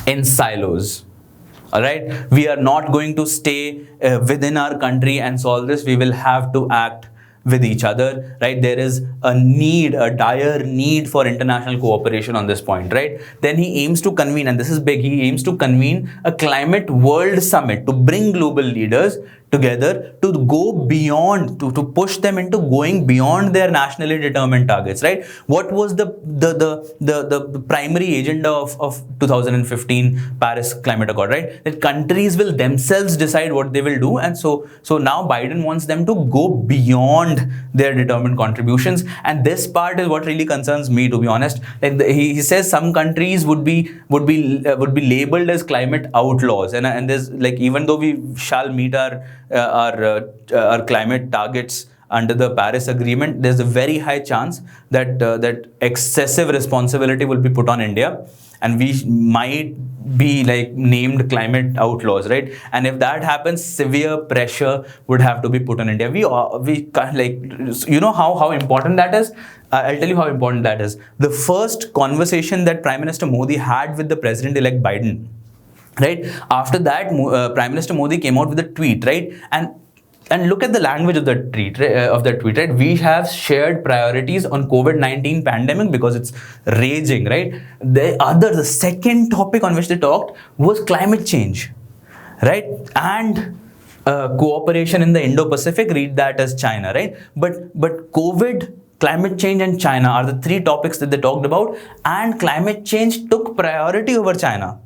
in silos. All right, we are not going to stay within our country and solve this. We will have to act with each other, right? There is a dire need for international cooperation on this point, right? Then he aims to convene, and this is big, he aims to convene a climate world summit to bring global leaders together to go beyond, to push them into going beyond their nationally determined targets, right? What was the primary agenda of 2015 Paris Climate Accord, right? That countries will themselves decide what they will do, and so now Biden wants them to go beyond their determined contributions, and this part is what really concerns me, to be honest. Like he says some countries would be labeled as climate outlaws, and there's like, even though we shall meet our climate targets under the Paris Agreement, there's a very high chance that that excessive responsibility will be put on India, and we might be like named climate outlaws, right? And if that happens, severe pressure would have to be put on India. We can't, like, you know how important that is. I'll tell you how important that is. The first conversation that Prime Minister Modi had with the President-elect Biden, right? After that, Prime Minister Modi came out with a tweet, right? And look at the language of that tweet, right? We have shared priorities on COVID-19 pandemic because it's raging, right? The second topic on which they talked was climate change, right? And cooperation in the Indo-Pacific, read that as China, right? But COVID, climate change and China are the three topics that they talked about, and climate change took priority over China.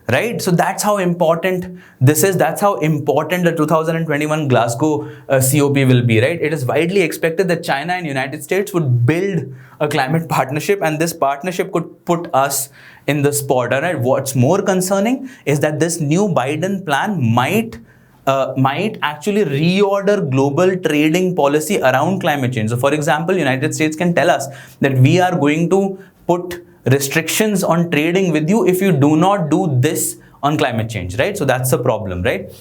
Right? So that's how important this is. That's how important the 2021 Glasgow COP will be, right? It is widely expected that China and United States would build a climate partnership, and this partnership could put us in the spot. All right? What's more concerning is that this new Biden plan might actually reorder global trading policy around climate change. So, for example, United States can tell us that we are going to put restrictions on trading with you if you do not do this on climate change, right? So that's a problem, right?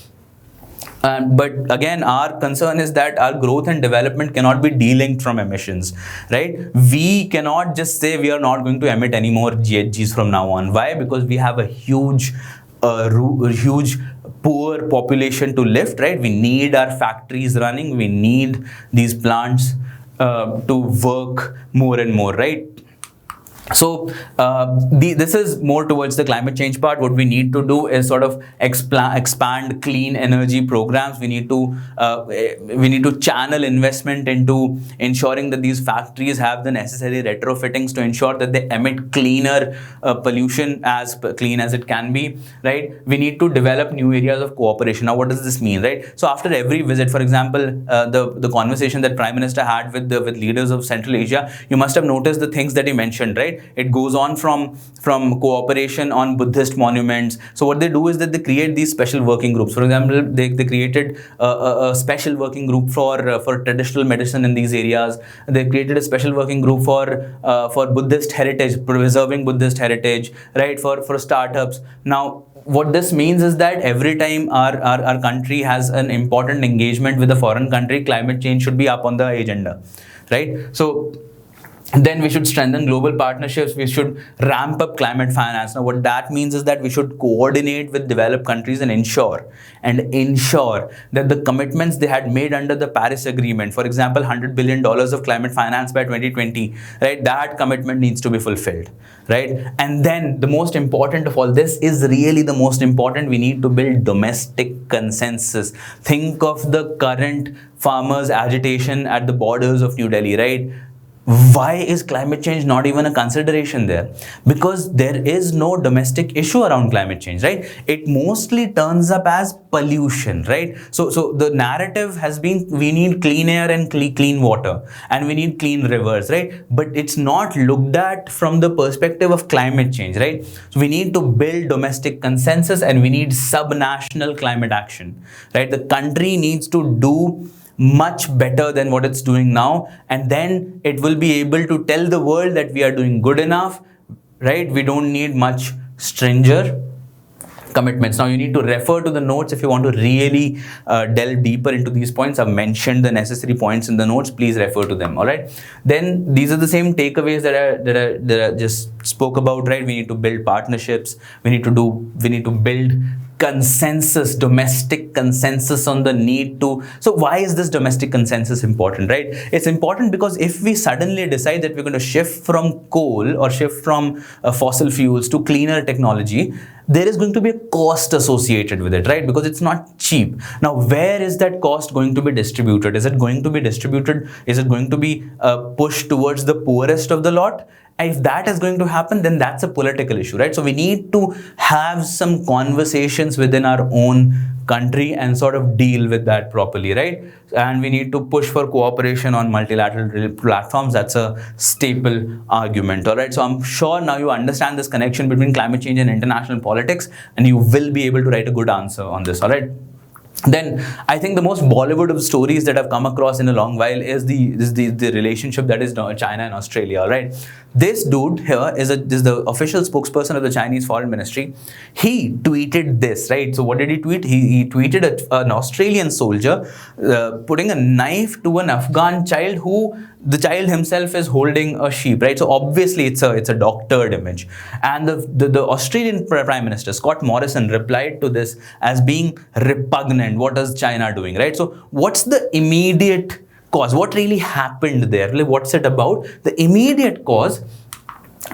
But again, our concern is that our growth and development cannot be delinked from emissions, right? We cannot just say we are not going to emit any more GHGs from now on. Why? Because we have a huge poor population to lift, right? We need our factories running. We need these plants to work more and more, right? So this is more towards the climate change part. What we need to do is sort of expand clean energy programs. We need to channel investment into ensuring that these factories have the necessary retrofittings to ensure that they emit cleaner pollution, as clean as it can be, right? We need to develop new areas of cooperation. Now, what does this mean, right? So after every visit, for example, the conversation that Prime Minister had with leaders of Central Asia, you must have noticed the things that he mentioned, right? It goes on from cooperation on Buddhist monuments. So what they do is that they create these special working groups. For example, they created a special working group for traditional medicine in these areas. They created a special working group for Buddhist heritage, preserving Buddhist heritage, right? For startups. Now, what this means is that every time our country has an important engagement with a foreign country, climate change should be up on the agenda, right? So then we should strengthen global partnerships. We should ramp up climate finance. Now, what that means is that we should coordinate with developed countries and ensure that the commitments they had made under the Paris Agreement, for example, $100 billion of climate finance by 2020, right? That commitment needs to be fulfilled, right? And then the most important of all, this is really the most important, we need to build domestic consensus. Think of the current farmers' agitation at the borders of New Delhi, right? Why is climate change not even a consideration there? Because there is no domestic issue around climate change, right? It mostly turns up as pollution, right? So the narrative has been, we need clean air and clean water, and we need clean rivers, right? But it's not looked at from the perspective of climate change, right? So we need to build domestic consensus, and we need sub-national climate action, right? The country needs to do much better than what it's doing now, and then it will be able to tell the world that we are doing good enough, right? We don't need much stranger commitments. Now, you need to refer to the notes if you want to really delve deeper into these points. I've mentioned the necessary points in the notes. Please refer to them. All right. Then these are the same takeaways that I just spoke about, right? We need to build partnerships. We need to build domestic consensus on the need to. So why is this domestic consensus important, right? It's important because if we suddenly decide that we're going to shift from coal or shift from fossil fuels to cleaner technology, there is going to be a cost associated with it, right? Because it's not cheap. Now, where is that cost going to be distributed? Is it going to be pushed towards the poorest of the lot? And if that is going to happen, then that's a political issue, right? So we need to have some conversations within our own country and sort of deal with that properly, right? And we need to push for cooperation on multilateral platforms. That's a staple argument, all right? So I'm sure now you understand this connection between climate change and international politics, and you will be able to write a good answer on this, all right? Then I think the most Bollywood of stories that I've come across in a long while is the relationship that is China and Australia, right? This dude here is the official spokesperson of the Chinese Foreign Ministry. He tweeted this, right? So what did he tweet? He tweeted an Australian soldier putting a knife to an Afghan child who the child himself is holding a sheep, right? So obviously it's a doctored image. And the Australian Prime Minister, Scott Morrison, replied to this as being repugnant. What is China doing, right? So what's the immediate cause? What really happened there? What's it about? The immediate cause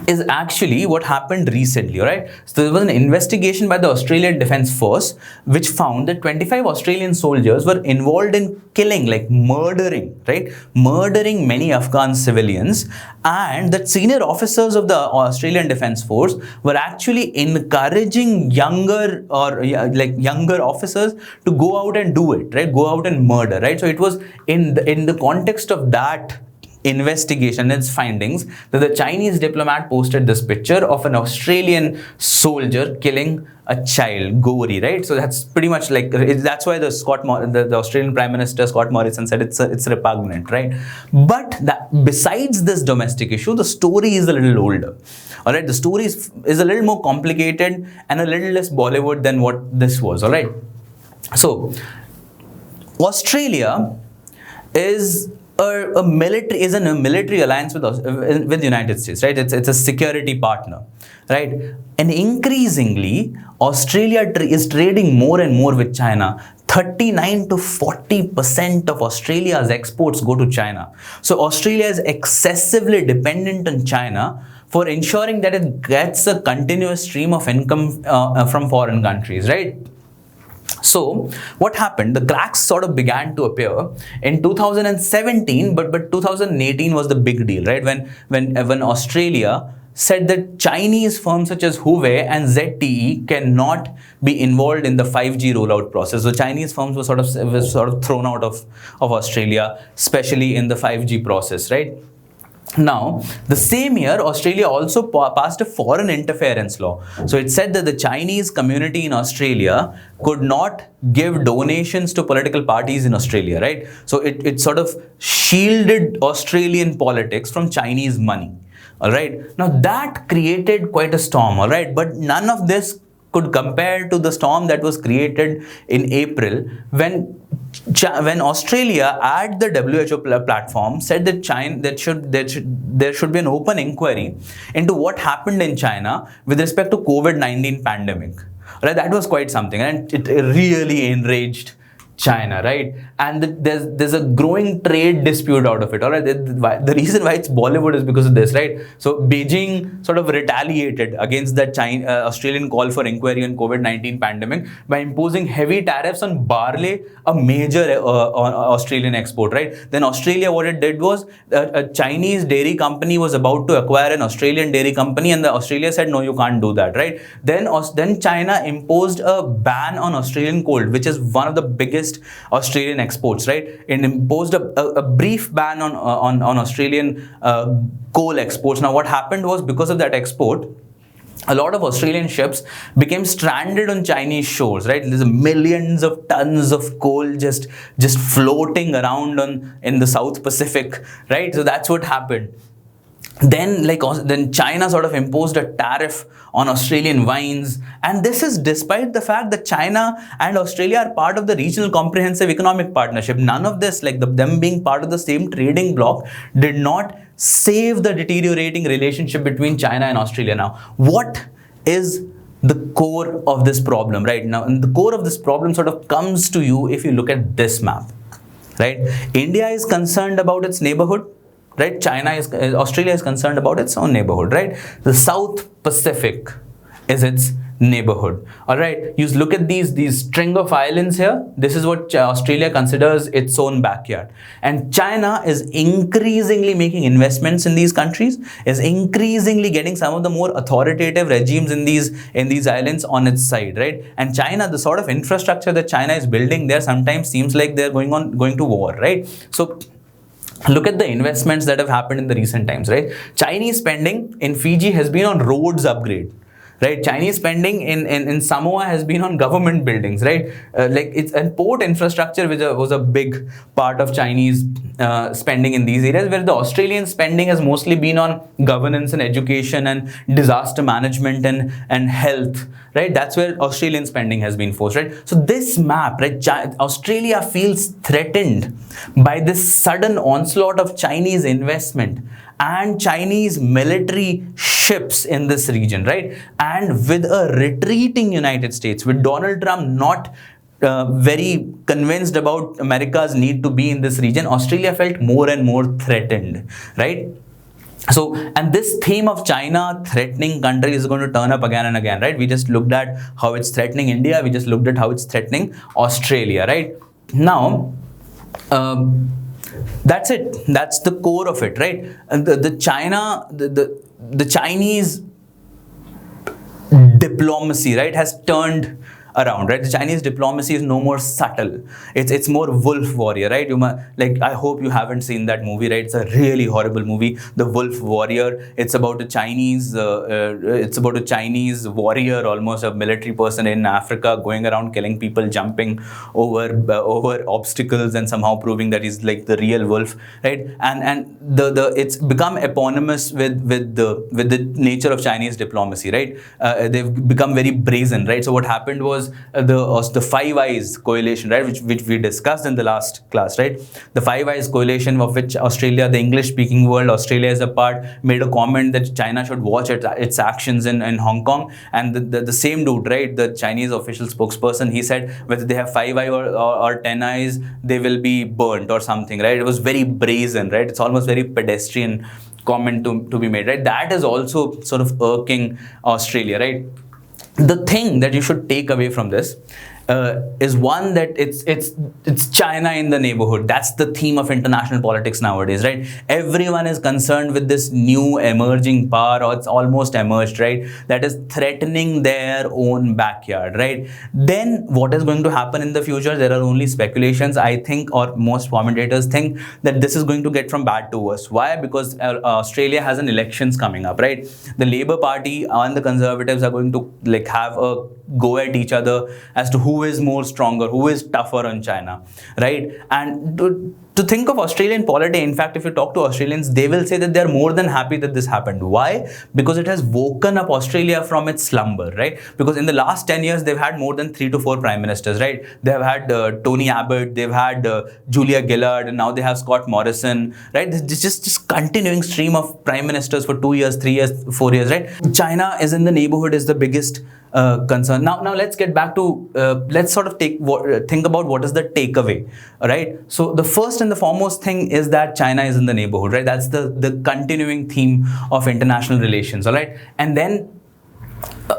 is actually what happened recently, right? So there was an investigation by the Australian Defence Force which found that 25 Australian soldiers were involved in killing, like murdering, right? Murdering many Afghan civilians, and that senior officers of the Australian Defence Force were actually encouraging younger officers to go out and do it, right? Go out and murder, right? So it was in the context of that investigation and its findings that the Chinese diplomat posted this picture of an Australian soldier killing a child, gory, right? So that's pretty much like, that's why the Australian Prime Minister Scott Morrison said it's repugnant, right? But besides this domestic issue, the story is a little older. All right, the story is a little more complicated and a little less Bollywood than what this was. All right, so Australia is a military alliance with the United States, right? It's a security partner, right? And increasingly, Australia is trading more and more with China. 39 to 40% of Australia's exports go to China. So Australia is excessively dependent on China for ensuring that it gets a continuous stream of income from foreign countries, right? So what happened? The cracks sort of began to appear in 2017, but 2018 was the big deal, right? When Australia said that Chinese firms such as Huawei and ZTE cannot be involved in the 5G rollout process. So Chinese firms were sort of thrown out of Australia, especially in the 5G process, right? Now, the same year, Australia also passed a foreign interference law. So it said that the Chinese community in Australia could not give donations to political parties in Australia, right? So it sort of shielded Australian politics from Chinese money. All right. Now that created quite a storm. All right. But none of this could compare to the storm that was created in April when Australia at the WHO platform said that there should be an open inquiry into what happened in China with respect to COVID-19 pandemic. Right, that was quite something, and it really enraged China, right? And there's a growing trade dispute out of it. All right, the reason why it's Bollywood is because of this, right? So Beijing sort of retaliated against that Australian call for inquiry on COVID-19 pandemic by imposing heavy tariffs on barley, a major Australian export, right? Then Australia, what it did was a Chinese dairy company was about to acquire an Australian dairy company, and Australia said, no, you can't do that, right? Then China imposed a ban on Australian coal, which is one of the biggest Australian exports, right? It imposed a brief ban on Australian coal exports. Now, what happened was, because of that export, a lot of Australian ships became stranded on Chinese shores, right? There's millions of tons of coal just floating around in the South Pacific, right? So that's what happened. Then China sort of imposed a tariff on Australian wines, and this is despite the fact that China and Australia are part of the regional comprehensive economic partnership. None of this, them being part of the same trading bloc, did not save the deteriorating relationship between China and Australia. Now, what is the core of this problem right now. And the core of this problem sort of comes to you if you look at this map, right? India is concerned about its neighborhood, right? Australia is concerned about its own neighborhood, right? The South Pacific is its neighborhood. All right, you look at these string of islands here. This is what Australia considers its own backyard, and China is increasingly making investments in these countries, is increasingly getting some of the more authoritative regimes in these islands on its side, right? And China, the sort of infrastructure that China is building there sometimes seems like they're going to war, right? So look at the investments that have happened in the recent times, right? Chinese spending in Fiji has been on roads upgrade, right? Chinese spending in Samoa has been on government buildings, right? Like it's and port infrastructure, which was a big part of Chinese spending in these areas, where the Australian spending has mostly been on governance and education and disaster management and health, right? That's where Australian spending has been forced, right? So this map, right? Australia feels threatened by this sudden onslaught of Chinese investment and Chinese military ships in this region, right? And with a retreating United States, with Donald Trump not very convinced about America's need to be in this region, Australia felt more and more threatened, right? So, and this theme of China threatening countries is going to turn up again and again, right? We just looked at how it's threatening India. We just looked at how it's threatening Australia, right? Now, that's it. That's the core of it, right? And the Chinese diplomacy, right, has turned around, right? The Chinese diplomacy is no more subtle. It's more wolf warrior, right? I hope you haven't seen that movie, right? It's a really horrible movie, The Wolf Warrior. It's about a Chinese warrior, almost a military person in Africa, going around killing people, jumping over obstacles, and somehow proving that he's like the real wolf, right? And it's become eponymous with the nature of Chinese diplomacy, right? They've become very brazen, right? So what happened was the Five Eyes coalition, right, which we discussed in the last class, right? The Five Eyes coalition, of which Australia, the English-speaking world, Australia is a part, made a comment that China should watch its actions in Hong Kong. And the same dude, right, the Chinese official spokesperson, he said whether they have 5 eyes or 10 eyes, they will be burnt or something, right? It was very brazen, right? It's almost very pedestrian comment to be made, right? That is also sort of irking Australia, right? The thing that you should take away from this is one, that it's China in the neighborhood. That's the theme of international politics nowadays, right? Everyone is concerned with this new emerging power, or it's almost emerged, right, that is threatening their own backyard, right? Then what is going to happen in the future? There are only speculations, I think, or most commentators think that this is going to get from bad to worse. Why? Because Australia has an elections coming up, right? The Labour Party and the Conservatives are going to have a go at each other as to who is more stronger, who is tougher on China, right? And to think of Australian polity, in fact, if you talk to Australians, they will say that they're more than happy that this happened. Why? Because it has woken up Australia from its slumber, right? Because in the last 10 years, they've had more than 3 to 4 prime ministers, right? They have had Tony Abbott, they've had Julia Gillard, and now they have Scott Morrison, right? This just continuing stream of prime ministers for 2 years, 3 years, 4 years, right? China is in the neighborhood is the biggest concern. Now let's get back to let's sort of think about what is the takeaway, right? So the first and the foremost thing is that China is in the neighborhood, right? That's the continuing theme of international relations, all right? And then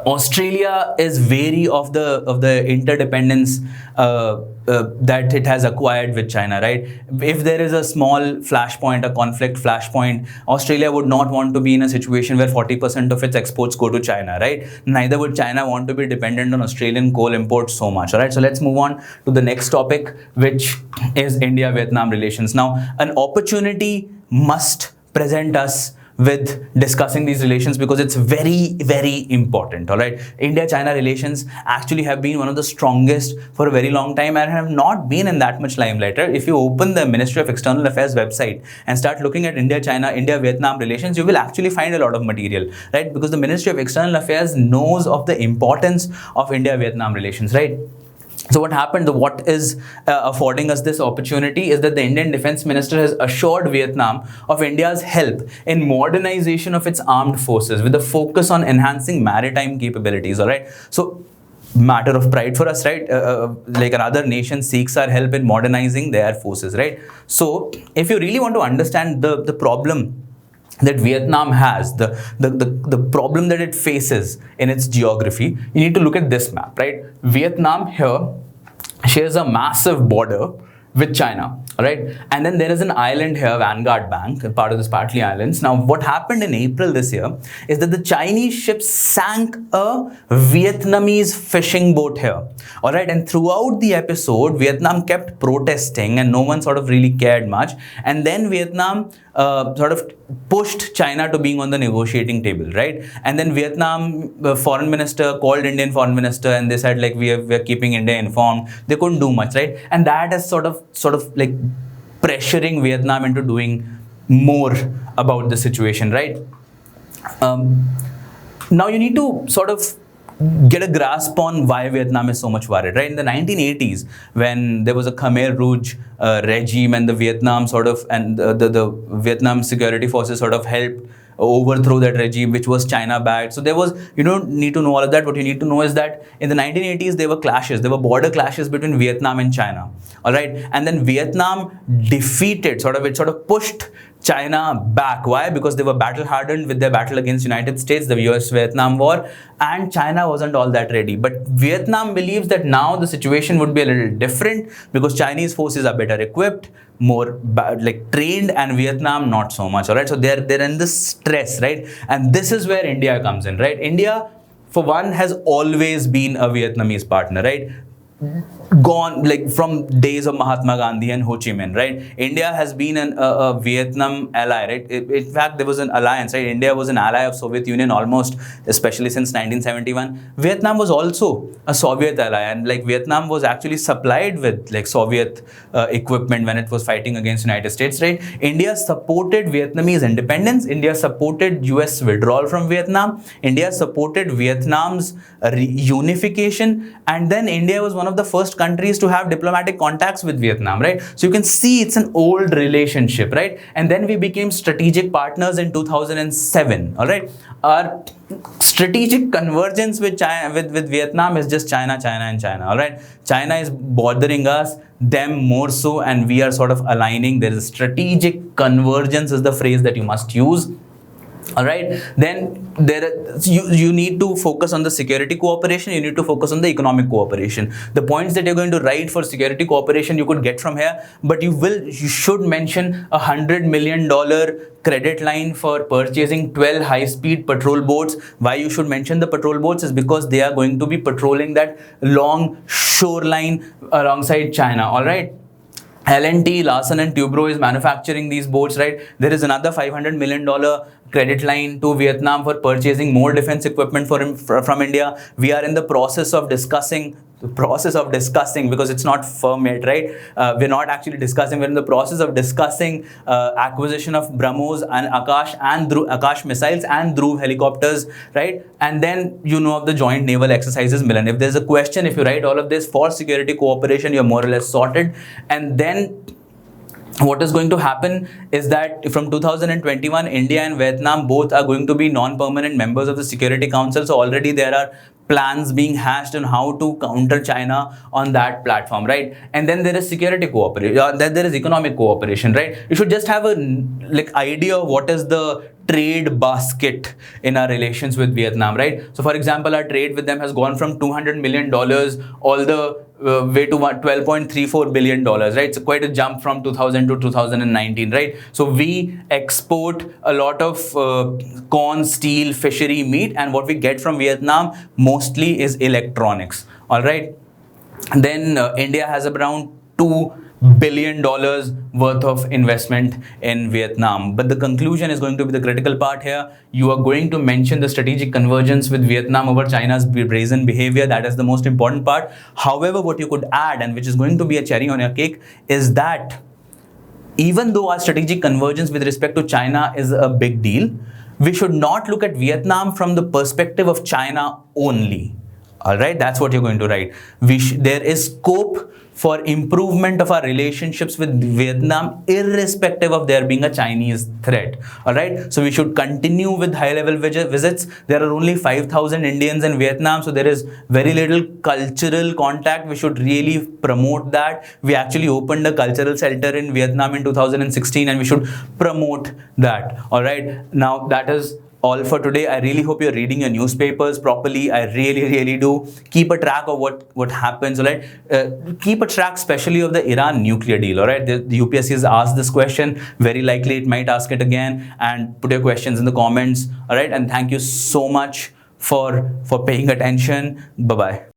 Australia is wary of the interdependence that it has acquired with China, right? If there is a small flashpoint, a conflict flashpoint, Australia would not want to be in a situation where 40% of its exports go to China, right? Neither would China want to be dependent on Australian coal imports so much, all right? So let's move on to the next topic, which is India-Vietnam relations. Now, an opportunity must present us with discussing these relations because it's very, very important, all right? India-China relations actually have been one of the strongest for a very long time and have not been in that much limelight, right? If you open the Ministry of External Affairs website and start looking at India-China, India-Vietnam relations, you will actually find a lot of material, right? Because the Ministry of External Affairs knows of the importance of India-Vietnam relations, right? So what happened, what is affording us this opportunity is that the Indian Defense Minister has assured Vietnam of India's help in modernization of its armed forces with a focus on enhancing maritime capabilities. All right. So matter of pride for us, right? Like another nation seeks our help in modernizing their forces, right? So if you really want to understand the problem that Vietnam has, the problem that it faces in its geography, you need to look at this map, right? Vietnam here shares a massive border with China, all right? And then there is an island here, Vanguard Bank, part of the Spratly Islands. Now, what happened in April this year is that the Chinese ship sank a Vietnamese fishing boat here, all right? And throughout the episode, Vietnam kept protesting and no one sort of really cared much. And then Vietnam sort of pushed China to being on the negotiating table, right? And then Vietnam foreign minister called Indian foreign minister and they said like we're keeping India informed. They couldn't do much, right? And that is sort of like pressuring Vietnam into doing more about the situation, right? Now you need to sort of get a grasp on why Vietnam is so much worried, right? In the 1980s, when there was a Khmer Rouge regime and the Vietnam sort of, and the Vietnam security forces sort of helped overthrow that regime, which was China backed. So there was, you don't need to know all of that. What you need to know is that in the 1980s, there were clashes. There were border clashes between Vietnam and China. All right. And then Vietnam defeated, it sort of pushed China back. Why? Because they were battle hardened with their battle against United States, the US-Vietnam War, and China wasn't all that ready. But Vietnam believes that now the situation would be a little different because Chinese forces are better equipped, more like trained, and Vietnam not so much. All right. So they're in this stress, right? And this is where India comes in, right? India, for one, has always been a Vietnamese partner, right? Gone like from days of Mahatma Gandhi and Ho Chi Minh, right? India has been a Vietnam ally, right? In fact, there was an alliance, right? India was an ally of Soviet Union almost, especially since 1971. Vietnam was also a Soviet ally, and like Vietnam was actually supplied with like Soviet equipment when it was fighting against United States, right? India supported Vietnamese independence. India supported US withdrawal from Vietnam. India supported Vietnam's reunification, and then India was one of the first countries to have diplomatic contacts with Vietnam, right? So you can see it's an old relationship, right? And then we became strategic partners in 2007, all right? Our strategic convergence with China, with Vietnam is just China, and China, all right? China is bothering us, them more so, and we are sort of aligning. There is strategic convergence is the phrase that you must use. All right, then you need to focus on the security cooperation, you need to focus on the economic cooperation. The points that you're going to write for security cooperation you could get from here, but you should mention $100 million credit line for purchasing 12 high-speed patrol boats. Why you should mention the patrol boats is because they are going to be patrolling that long shoreline alongside China, all right? L&T, Larsen and Toubro is manufacturing these boats, right? There is another $500 million credit line to Vietnam for purchasing more defense equipment from India. We are in the process of discussing because it's not firm yet, right? We're not actually discussing. We're in the process of discussing acquisition of BrahMos and Akash missiles and Dhruv helicopters, right? And then you know of the joint naval exercises, Milan. If there's a question, if you write all of this for security cooperation, you're more or less sorted. And then what is going to happen is that from 2021, India and Vietnam both are going to be non-permanent members of the Security Council. So already there are plans being hashed on how to counter China on that platform, right? And then there is security cooperation, then there is economic cooperation, right? You should just have a idea of what is the trade basket in our relations with Vietnam, right? So for example, our trade with them has gone from $200 million all the way to $12.34 billion, right? So quite a jump from 2000 to 2019, right? So we export a lot of corn, steel, fishery, meat, and what we get from Vietnam mostly is electronics, all right? And then India has around $2 billion worth of investment in Vietnam. But the conclusion is going to be the critical part here. You are going to mention the strategic convergence with Vietnam over China's brazen behavior. That is the most important part. However, what you could add, and which is going to be a cherry on your cake, is that even though our strategic convergence with respect to China is a big deal, we should not look at Vietnam from the perspective of China only. All right, that's what you're going to write. There is scope for improvement of our relationships with Vietnam, irrespective of there being a Chinese threat. All right, so we should continue with high-level visits. There are only 5,000 Indians in Vietnam, so there is very little cultural contact. We should really promote that. We actually opened a cultural center in Vietnam in 2016, and we should promote that. All right, now that is all for today. I really hope you're reading your newspapers properly. I really do. Keep a track of what happens, all right? Keep a track especially of the Iran nuclear deal, all right? The UPSC has asked this question. Very likely it might ask it again. And put your questions in the comments, all right? And thank you so much for paying attention. Bye-bye.